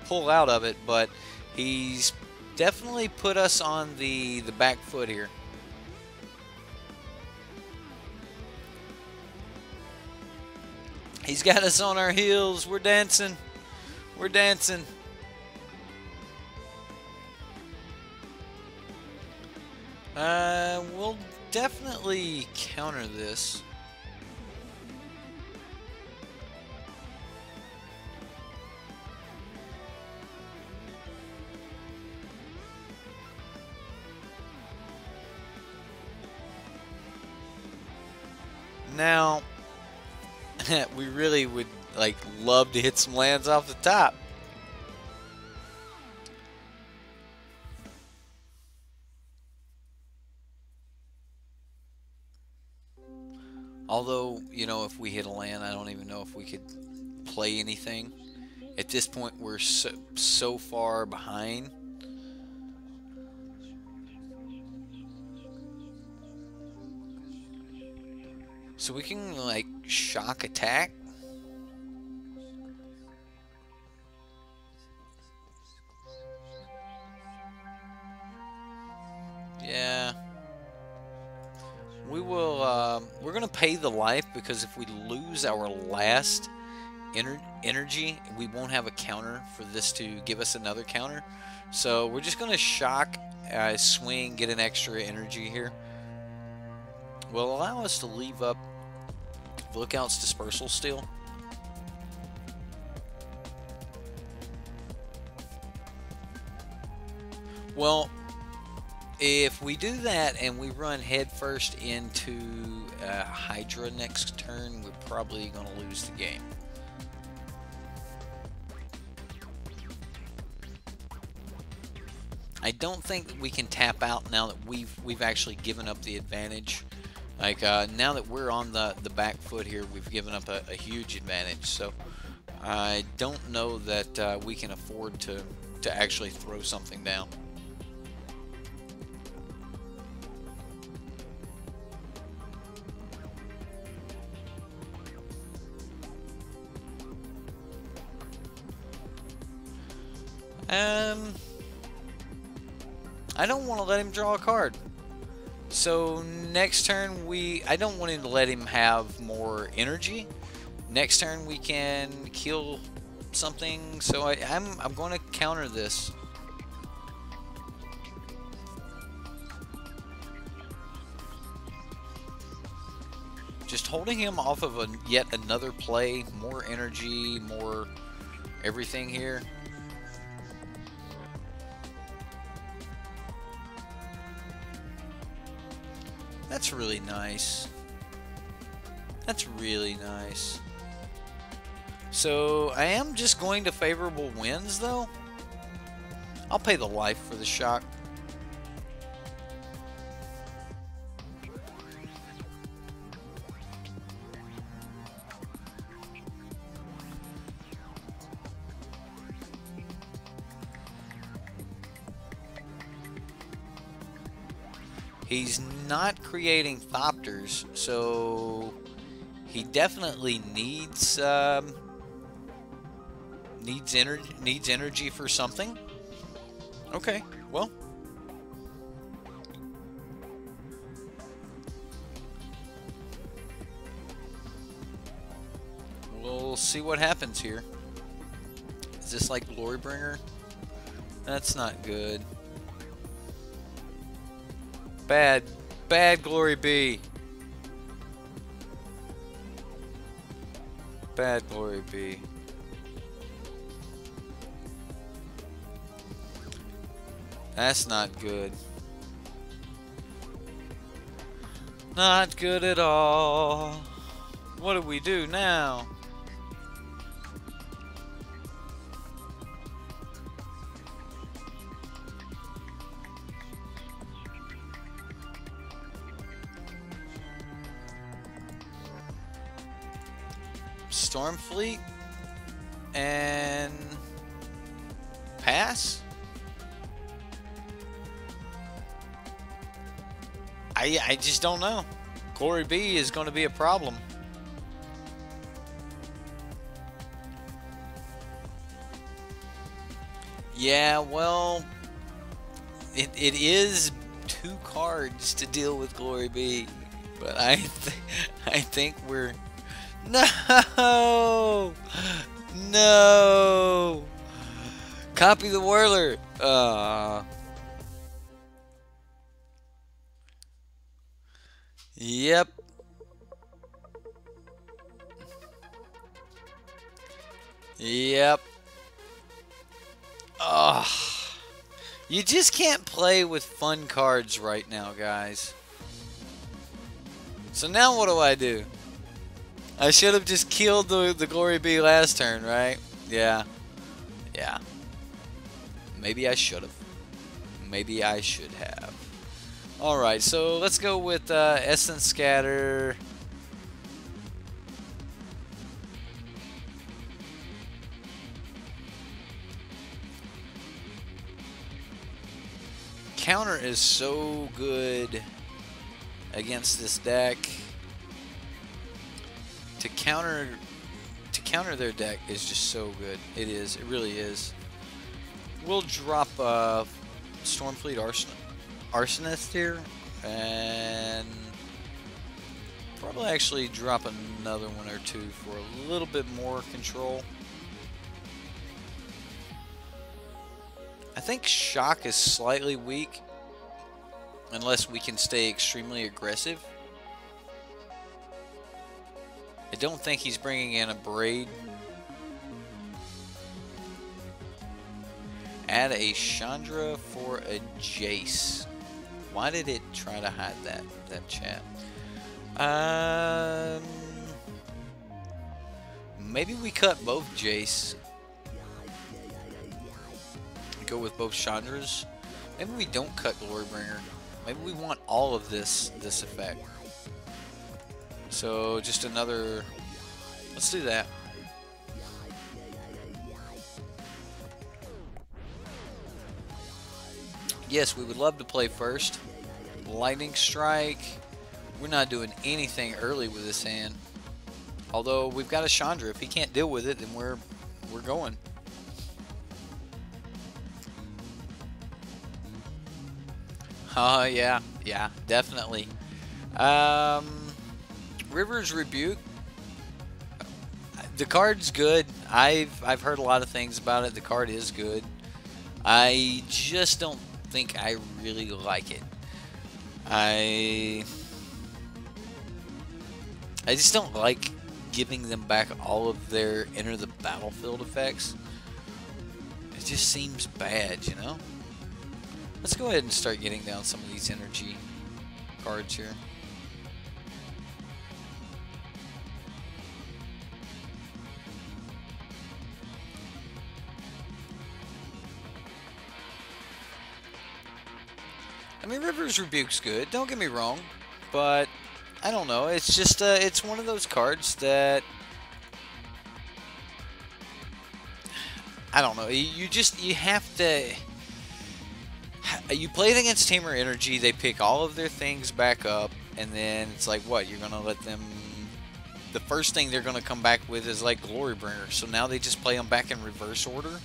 pull out of it. But he's definitely put us on the back foot here. He's got us on our heels. We're dancing. We're dancing. We'll definitely counter this. Now, we really would love to hit some lands off the top. Although, you know, if we hit a land, I don't even know if we could play anything. At this point, we're so far behind. So we can, shock attack. Yeah. We will, we're going to pay the life, because if we lose our last energy, we won't have a counter for this to give us another counter. So we're just going to shock, swing, get an extra energy here. Will allow us to leave up Lookout's Dispersal still. Well, if we do that and we run headfirst into Hydra next turn, we're probably going to lose the game. I don't think that we can tap out now that we've actually given up the advantage. Like now that we're on the back foot here, we've given up a huge advantage. So I don't know that we can afford to actually throw something down. I don't want to let him draw a card. So next turn I don't want him to let him have more energy. Next turn we can kill something. So I'm going to counter this. Just holding him off of yet another play, more energy, more everything here. That's really nice. That's really nice. So I am just going to favorable wins though. I'll pay the life for the shock. He's not creating thopters, so he definitely needs energy for something. Okay, well, we'll see what happens here. Is this like Glorybringer? That's not good. Bad Glory B. Bad Glory B. That's not good. Not good at all. What do we do now? Stormfleet and pass. I just don't know. Glory B is going to be a problem. Yeah, well, it is 2 cards to deal with Glory B, but I think we're no. Copy the Whirler. Yep. You just can't play with fun cards right now, guys. So now what do? I should have just killed the Glory B last turn, right? Yeah. Maybe I should have. Maybe I should have. Alright, so let's go with Essence Scatter. Counter is so good against this deck. To counter their deck is just so good. It is. It really is. We'll drop Stormfleet Arsenal. Arsonist here, and probably actually drop another one or two for a little bit more control. I think Shock is slightly weak unless we can stay extremely aggressive. I don't think he's bringing in a Braid. Add a Chandra for a Jace. Why did it try to hide that chat? Maybe we cut both Jace. Go with both Chandras. Maybe we don't cut Glorybringer. Maybe we want all of this effect. So just another. Let's do that. Yes, we would love to play first. Lightning Strike. We're not doing anything early with this hand. Although we've got a Chandra. If he can't deal with it, then we're going. Yeah, definitely. River's Rebuke. The card's good. I've heard a lot of things about it. The card is good. I just don't think I really like it. I just don't like giving them back all of their enter the battlefield effects. It just seems bad, you know? Let's go ahead and start getting down some of these energy cards here. I mean, River's Rebuke's good, don't get me wrong, but I don't know, it's just, it's one of those cards that, I don't know, you have to, you play it against Tamer Energy, they pick all of their things back up, and then it's like, what, you're going to let them, the first thing they're going to come back with is like Glorybringer, so now they just play them back in reverse order,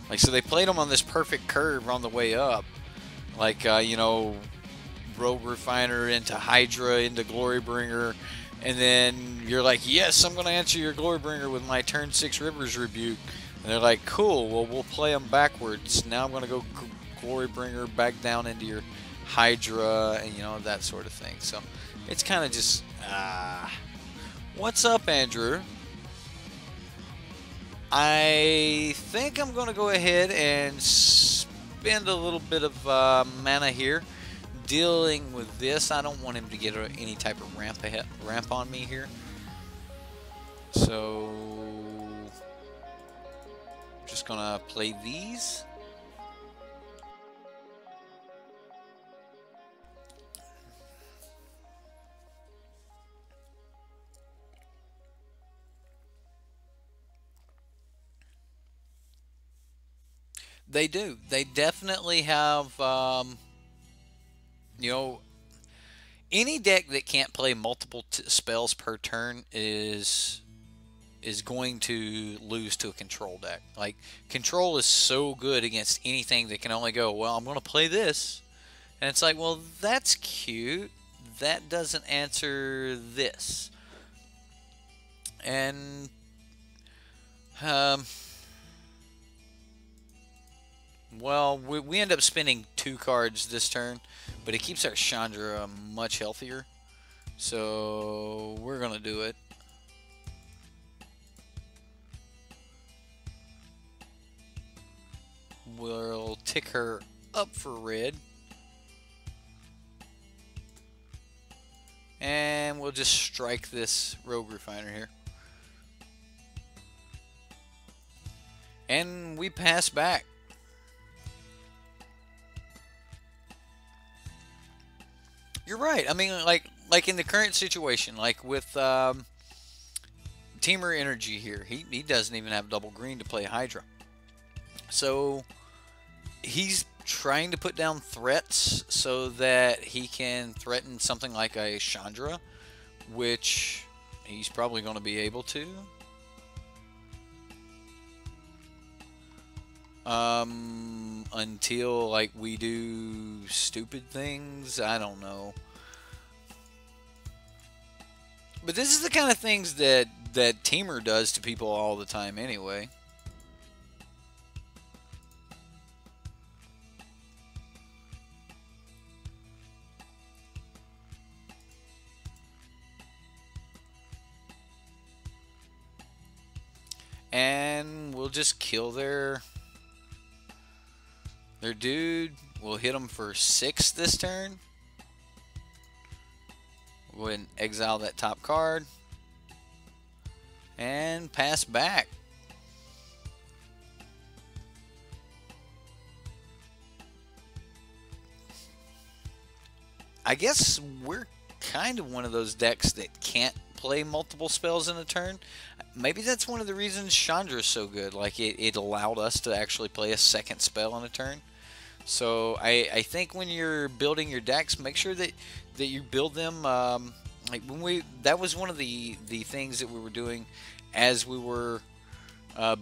like, so they played them on this perfect curve on the way up, like, you know, Rogue Refiner into Hydra into Glorybringer, and then you're like, yes, I'm going to answer your Glorybringer with my turn 6 River's Rebuke. And they're like, cool, well, we'll play them backwards. Now I'm going to go Glorybringer back down into your Hydra, and, you know, that sort of thing. So it's kind of just, what's up, Andrew? I think I'm going to go ahead and spend a little bit of mana here dealing with this. I don't want him to get any type of ramp on me here. So I'm just going to play these. They do. They definitely have, you know, any deck that can't play multiple spells per turn is going to lose to a control deck. Like, control is so good against anything that can only go, well, I'm going to play this. And it's like, well, that's cute. That doesn't answer this. And, well, we end up spending 2 cards this turn, but it keeps our Chandra much healthier. So we're going to do it. We'll tick her up for red. And we'll just strike this Rogue Refiner here. And we pass back. You're right. I mean, like in the current situation, like with Teamer Energy here, he doesn't even have double green to play Hydra. So he's trying to put down threats so that he can threaten something like a Chandra, which he's probably going to be able to. Until like we do stupid things. I don't know. But this is the kind of things that Teamer does to people all the time anyway. And we'll just kill their dude. We'll hit them for 6 this turn. We'll go ahead and exile that top card. And pass back. I guess we're kind of one of those decks that can't play multiple spells in a turn. Maybe that's one of the reasons Chandra is so good. Like it allowed us to actually play a second spell in a turn. So I think when you're building your decks, make sure that you build them. Like that was one of the things that we were doing as we were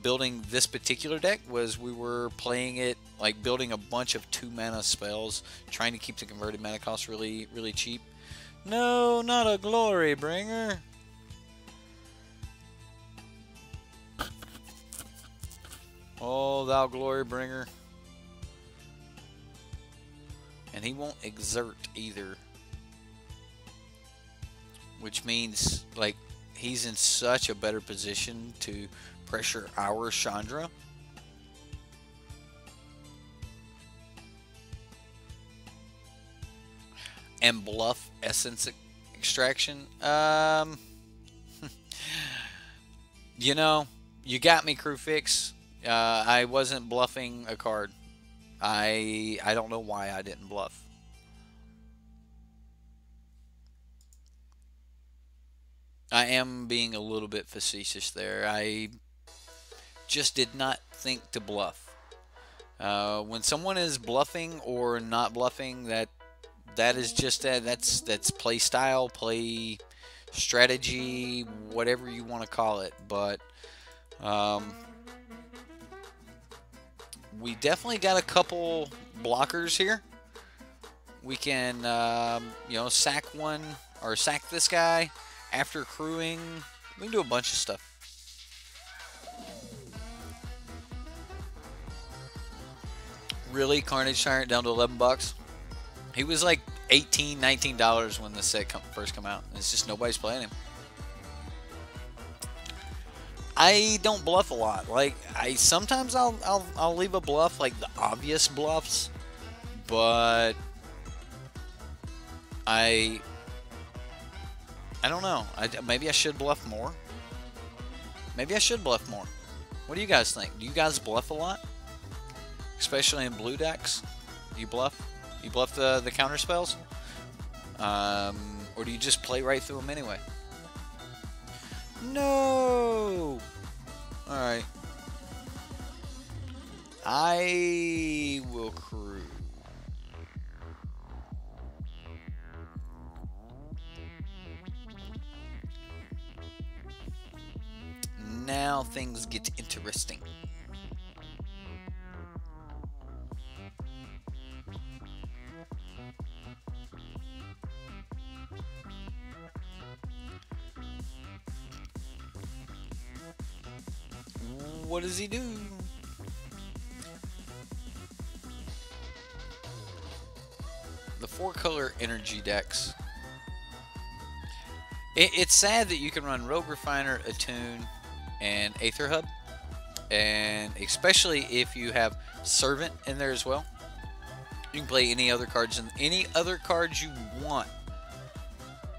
building this particular deck, was we were playing it like building a bunch of 2 mana spells, trying to keep the converted mana cost really cheap. No, not a glory bringer. Oh, thou glory bringer. And he won't exert either. Which means, like, he's in such a better position to pressure our Chandra. And bluff Essence Extraction. You know, you got me, Crew Fix. I wasn't bluffing a card. I don't know why I didn't bluff. I am being a little bit facetious there. I just did not think to bluff. When someone is bluffing or not bluffing, that is just that's play style, play strategy, whatever you want to call it. But we definitely got a couple blockers here. We can you know, sack one or sack this guy after crewing. We can do a bunch of stuff. Really, Carnage Tyrant down to 11 bucks. He was like $18, $19 when the set first come out. It's just nobody's playing him. I don't bluff a lot. Like sometimes I'll leave a bluff, like the obvious bluffs, but I don't know. Maybe I should bluff more. Maybe I should bluff more. What do you guys think? Do you guys bluff a lot? Especially in blue decks? You bluff? You bluff the counter spells? Or do you just play right through them anyway? No! Alright. I will crew. Now things get interesting. What does he do? The 4-color energy decks. It's sad that you can run Rogue Refiner, Attune, and Aether Hub, and especially if you have Servant in there as well. You can play any other cards you want,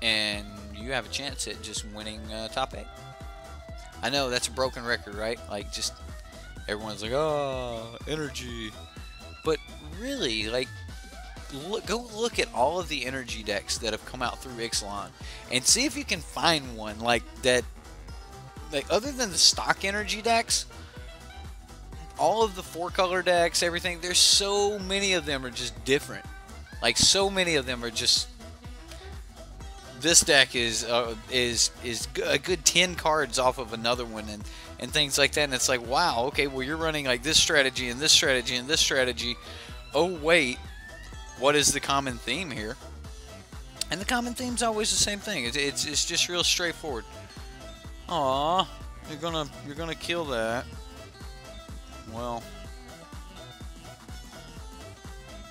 and you have a chance at just winning top 8. I know that's a broken record, right? Like, just everyone's like, oh, energy. But really, like, go look at all of the energy decks that have come out through Ixalan and see if you can find one like that. Like, other than the stock energy decks, all of the 4-color decks, everything, there's so many of them are just different. Like, so many of them are just this deck is a good 10 cards off of another one, and things like that. And it's like, wow, okay, well, you're running like this strategy and this strategy and this strategy. Oh wait, what is the common theme here? And the common theme's always the same thing. It's just real straightforward. Aw, you're gonna kill that. Well,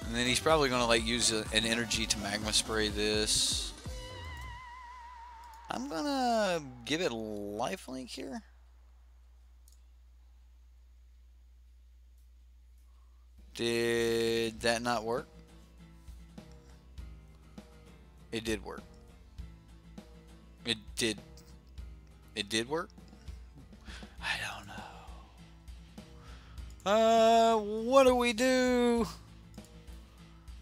and then he's probably gonna like use an energy to magma spray this. I'm gonna give it lifelink here. Did that not work? It did work. It did work? I don't know. What do we do?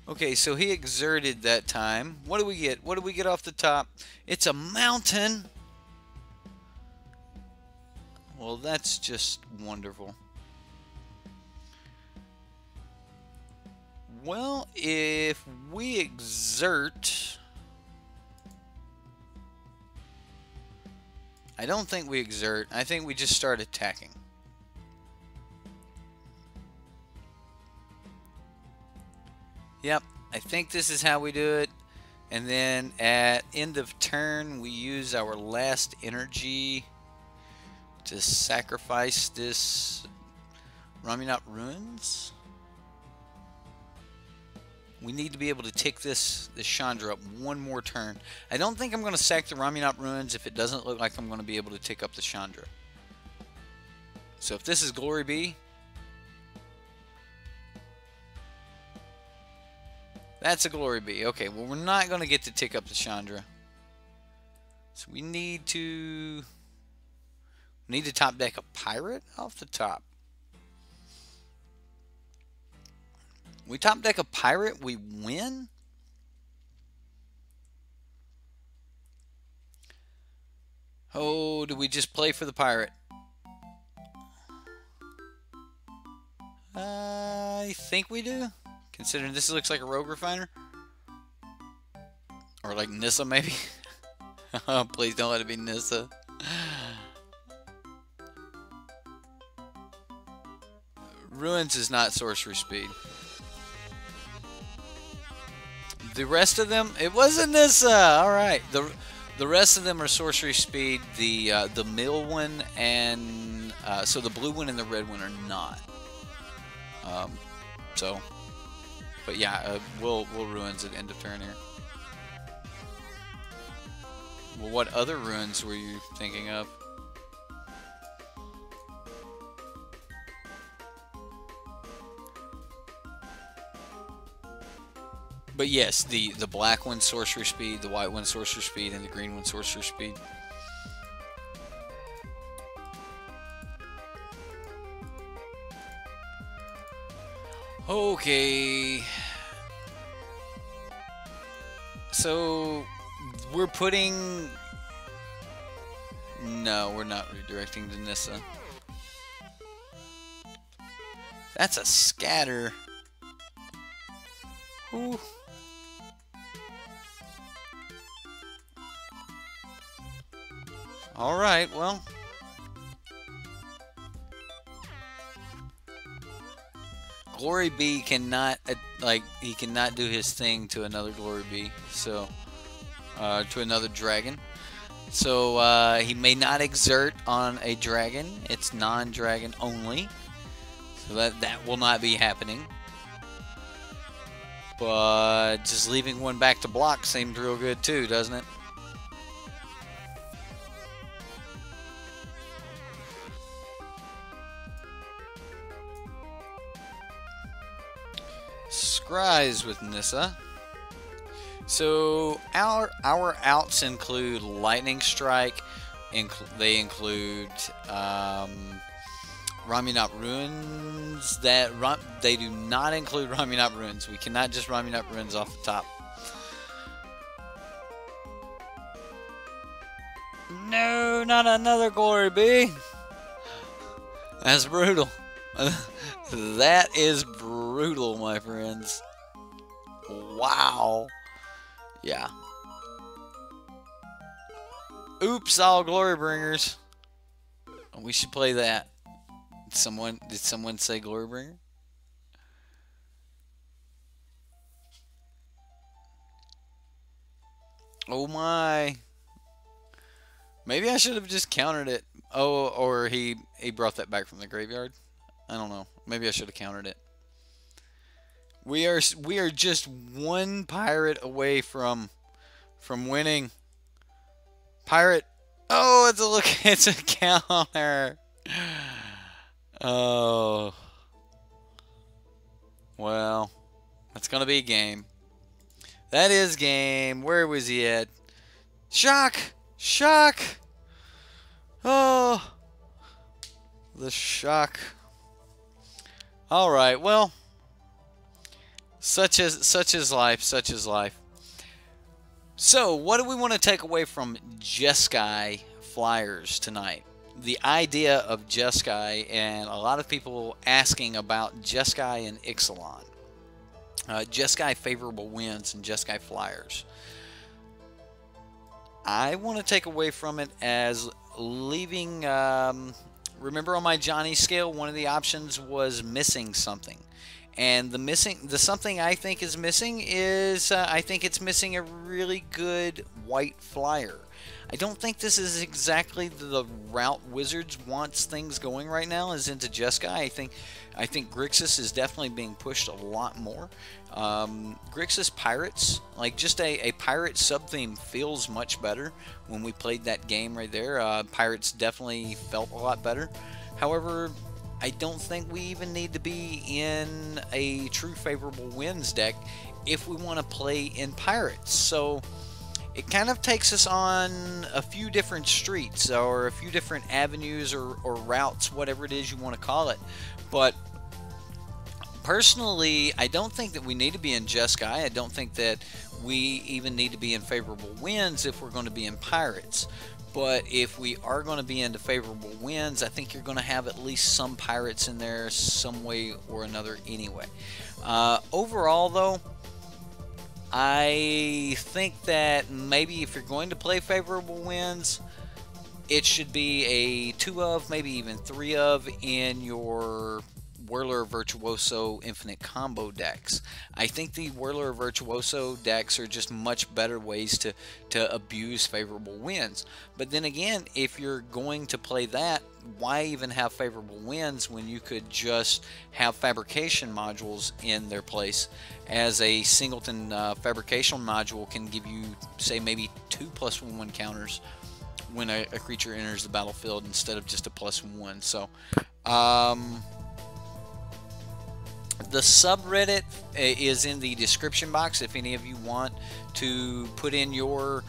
Okay, so he exerted that time. What do we get? What do we get off the top? It's a mountain. Well, that's just wonderful. Well, if we exert... I don't think we exert. I think we just start attacking. Yep, I think this is how we do it. And then at end of turn, we use our last energy to sacrifice this Ramunap Ruins. We need to be able to take this Chandra up one more turn. I don't think I'm going to sack the Ramunap Ruins if it doesn't look like I'm going to be able to take up the Chandra. So if this is Glory B, that's a Glory B. Okay, well, we're not going to get to tick up the Chandra. So we need to top deck a Pirate off the top. We top deck a Pirate, we win? Oh, do we just play for the Pirate? I think we do. Considering this looks like a Rogue Refiner. Or like Nissa, maybe. Oh, please don't let it be Nissa. Ruins is not sorcery speed. The rest of them, it wasn't Nissa. All right. The rest of them are sorcery speed. The mill one and so the blue one and the red one are not. But yeah, we'll ruins at end of turn here. Well, what other ruins were you thinking of? But yes, the black one sorcery speed, the white one sorcery speed, and the green one sorcery speed. Okay. So we're putting... No, we're not redirecting to Nissa. That's a scatter. Ooh. Alright, well. Glory B cannot, he cannot do his thing to another Glory B, so, to another dragon. So, he may not exert on a dragon. It's non-dragon only. So that will not be happening. But just leaving one back to block seems real good too, doesn't it? Scries with Nissa. So our outs include Lightning Strike. They include Ramunap Ruins. They do not include Ramunap Ruins. We cannot just Ramunap Ruins off the top. No, not another Glory B. That's brutal. That is brutal, my friends. Wow. Yeah. Oops, all Glorybringers. We should play that. Did someone say Glorybringer? Oh my. Maybe I should have just countered it. Oh, or he brought that back from the graveyard. I don't know. Maybe I should have countered it. We are just one pirate away from winning. Pirate. Oh, it's a counter. Oh. Well, that's gonna be a game. That is game. Where was he at? Shock! Shock! Oh, the shock. All right. Well, such is life. Such is life. So, what do we want to take away from Jeskai Flyers tonight? The idea of Jeskai, and a lot of people asking about Jeskai and Ixalan. Jeskai favorable wins and Jeskai Flyers. I want to take away from it as leaving, remember on my Johnny scale, one of the options was missing something. And the something I think is missing is, I think it's missing a really good white flyer. I don't think this is exactly the route Wizards wants things going right now, is into Jeskai. I think Grixis is definitely being pushed a lot more. Grixis Pirates, like just a pirate sub-theme feels much better when we played that game right there. Pirates definitely felt a lot better. However, I don't think we even need to be in a true favorable wins deck if we want to play in Pirates. So it kind of takes us on a few different streets or a few different avenues or routes, whatever it is you want to call it. But personally, I don't think that we need to be in Jeskai. I don't think that we even need to be in favorable wins if we're going to be in Pirates. But if we are going to be into favorable wins, I think you're going to have at least some Pirates in there some way or another anyway. Overall, though, I think that maybe if you're going to play favorable wins, it should be a 2 of, maybe even 3 of in your Whirler Virtuoso Infinite Combo decks. I think the Whirler Virtuoso decks are just much better ways to abuse favorable wins. But then again, if you're going to play that, why even have favorable wins when you could just have fabrication modules in their place, as a singleton fabrication module can give you, say, maybe 2 +1/1 counters when a creature enters the battlefield instead of just a +1. So, the subreddit is in the description box if any of you want to put in your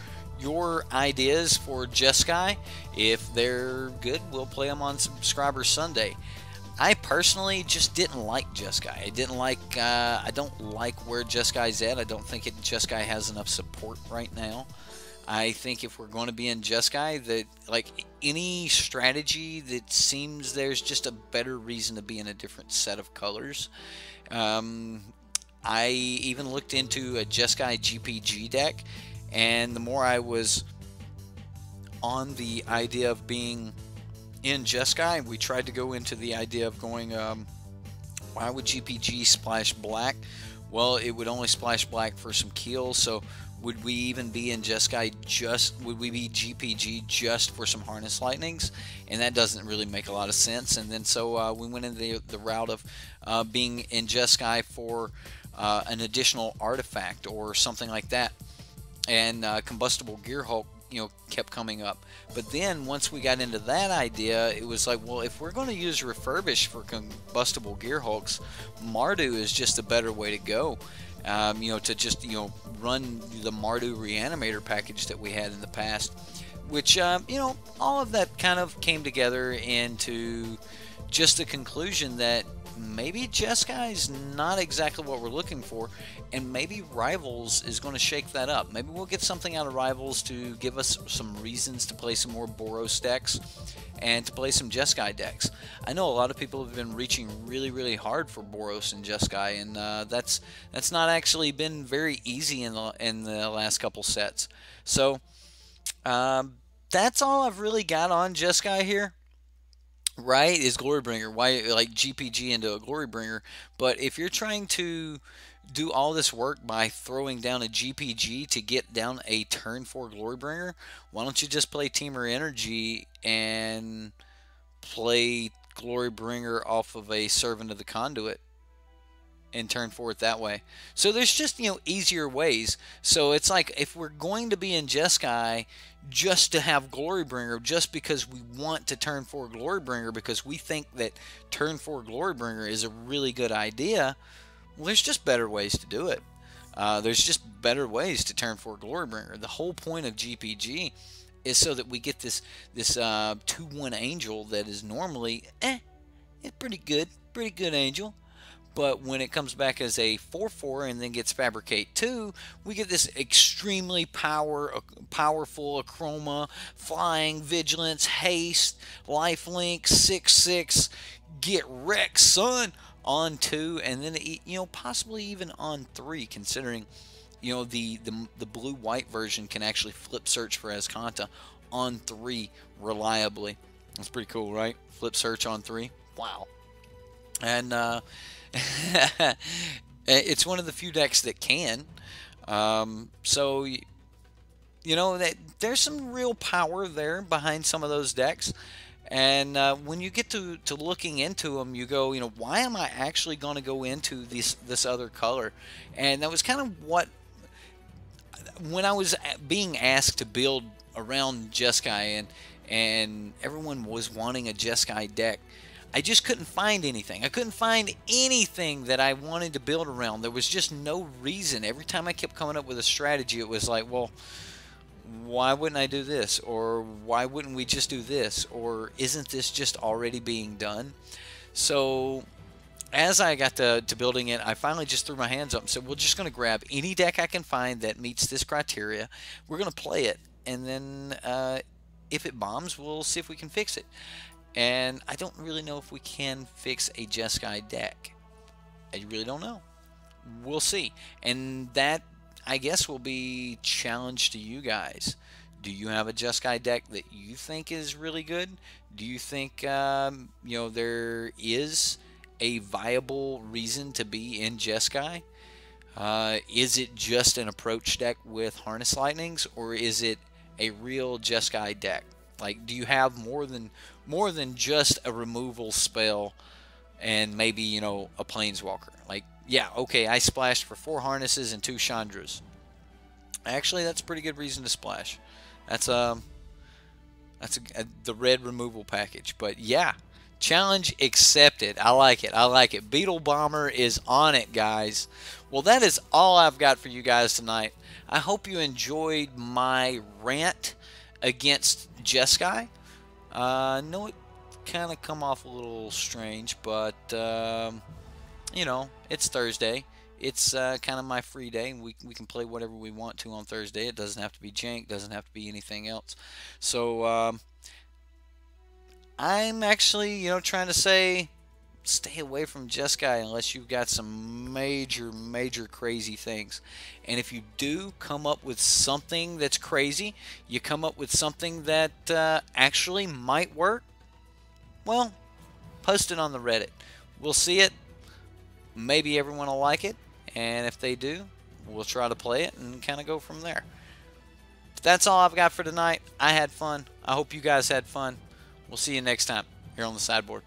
ideas for Jeskai. If they're good, we'll play them on Subscriber Sunday. I personally just didn't like Jeskai. I don't like where Jeskai's at. I don't think Jeskai has enough support right now. I think if we're going to be in Jeskai, that like any strategy that seems there's just a better reason to be in a different set of colors. I even looked into a Jeskai GPG deck, and the more I was on the idea of being in Jeskai, we tried to go into the idea of going, why would GPG splash black? Well, it would only splash black for some kills, so would we even be in Jeskai would we be GPG just for some Harness Lightnings? And that doesn't really make a lot of sense. And then so we went into the route of being in Jeskai for an additional artifact or something like that. And Combustible Gearhulk, kept coming up. But then once we got into that idea, it was like, well, if we're going to use Refurbish for Combustible Gearhulks, Mardu is just a better way to go. To just, run the Mardu Reanimator package that we had in the past, which, all of that kind of came together into just the conclusion that maybe Jeskai is not exactly what we're looking for, and maybe Rivals is going to shake that up. Maybe we'll get something out of Rivals to give us some reasons to play some more Boros decks and to play some Jeskai decks. I know a lot of people have been reaching really, really hard for Boros and Jeskai, and that's not actually been very easy in the last couple sets. So, that's all I've really got on Jeskai here. Right, is Glorybringer. Why, like, GPG into a Glorybringer? But if you're trying to do all this work by throwing down a GPG to get down a turn 4 Glorybringer, why don't you just play Teamer Energy and play Glorybringer off of a Servant of the Conduit and turn for it that way? So there's just, easier ways. So it's like, if we're going to be in Jeskai just to have Glorybringer, just because we want to turn 4 Glorybringer, because we think that turn 4 Glorybringer is a really good idea, well, there's just better ways to do it. There's just better ways to turn 4 Glorybringer. The whole point of GPG is so that we get this 2/1 angel that is normally it's pretty good angel. But when it comes back as a 4/4 and then gets Fabricate 2, we get this extremely powerful Achroma, Flying, Vigilance, Haste, Lifelink, 6/6, get wrecked, son, on 2, and then possibly even on 3, considering the blue-white version can actually flip search for Azcanta on 3 reliably. That's pretty cool, right? Flip search on 3. Wow. And it's one of the few decks that can. So that there's some real power there behind some of those decks. And when you get to looking into them, you go, why am I actually going to go into this other color? And that was kind of what, when I was being asked to build around Jeskai and everyone was wanting a Jeskai deck, I just couldn't find anything. I couldn't find anything that I wanted to build around. There was just no reason. Every time I kept coming up with a strategy, it was like, well, why wouldn't I do this? Or why wouldn't we just do this? Or isn't this just already being done? So as I got to building it, I finally just threw my hands up and said, we're just going to grab any deck I can find that meets this criteria. We're going to play it. And then if it bombs, we'll see if we can fix it. And I don't really know if we can fix a Jeskai deck. I really don't know. We'll see. And that, I guess, will be challenge to you guys. Do you have a Jeskai deck that you think is really good? Do you think there is a viable reason to be in Jeskai? Is it just an approach deck with Harness Lightnings, or is it a real Jeskai deck? Like, do you have more than just a removal spell and maybe, a Planeswalker? Like, yeah, okay, I splashed for 4 Harnesses and 2 Chandras. Actually, that's a pretty good reason to splash. That's the red removal package. But yeah, challenge accepted. I like it. I like it. Beetle Bomber is on it, guys. Well, that is all I've got for you guys tonight. I hope you enjoyed my rant against Jeskai. I know it kind of come off a little strange, but it's Thursday. It's kind of my free day. We can play whatever we want to on Thursday. It doesn't have to be jank, doesn't have to be anything else. So I'm actually trying to say, stay away from Jeskai unless you've got some major crazy things. And if you do come up with something that's crazy, you come up with something that actually might work, well, post it on the Reddit. We'll see it. Maybe everyone will like it, and if they do, we'll try to play it and kind of go from there. That's all I've got for tonight. I had fun. I hope you guys had fun. We'll see you next time here on the sideboard.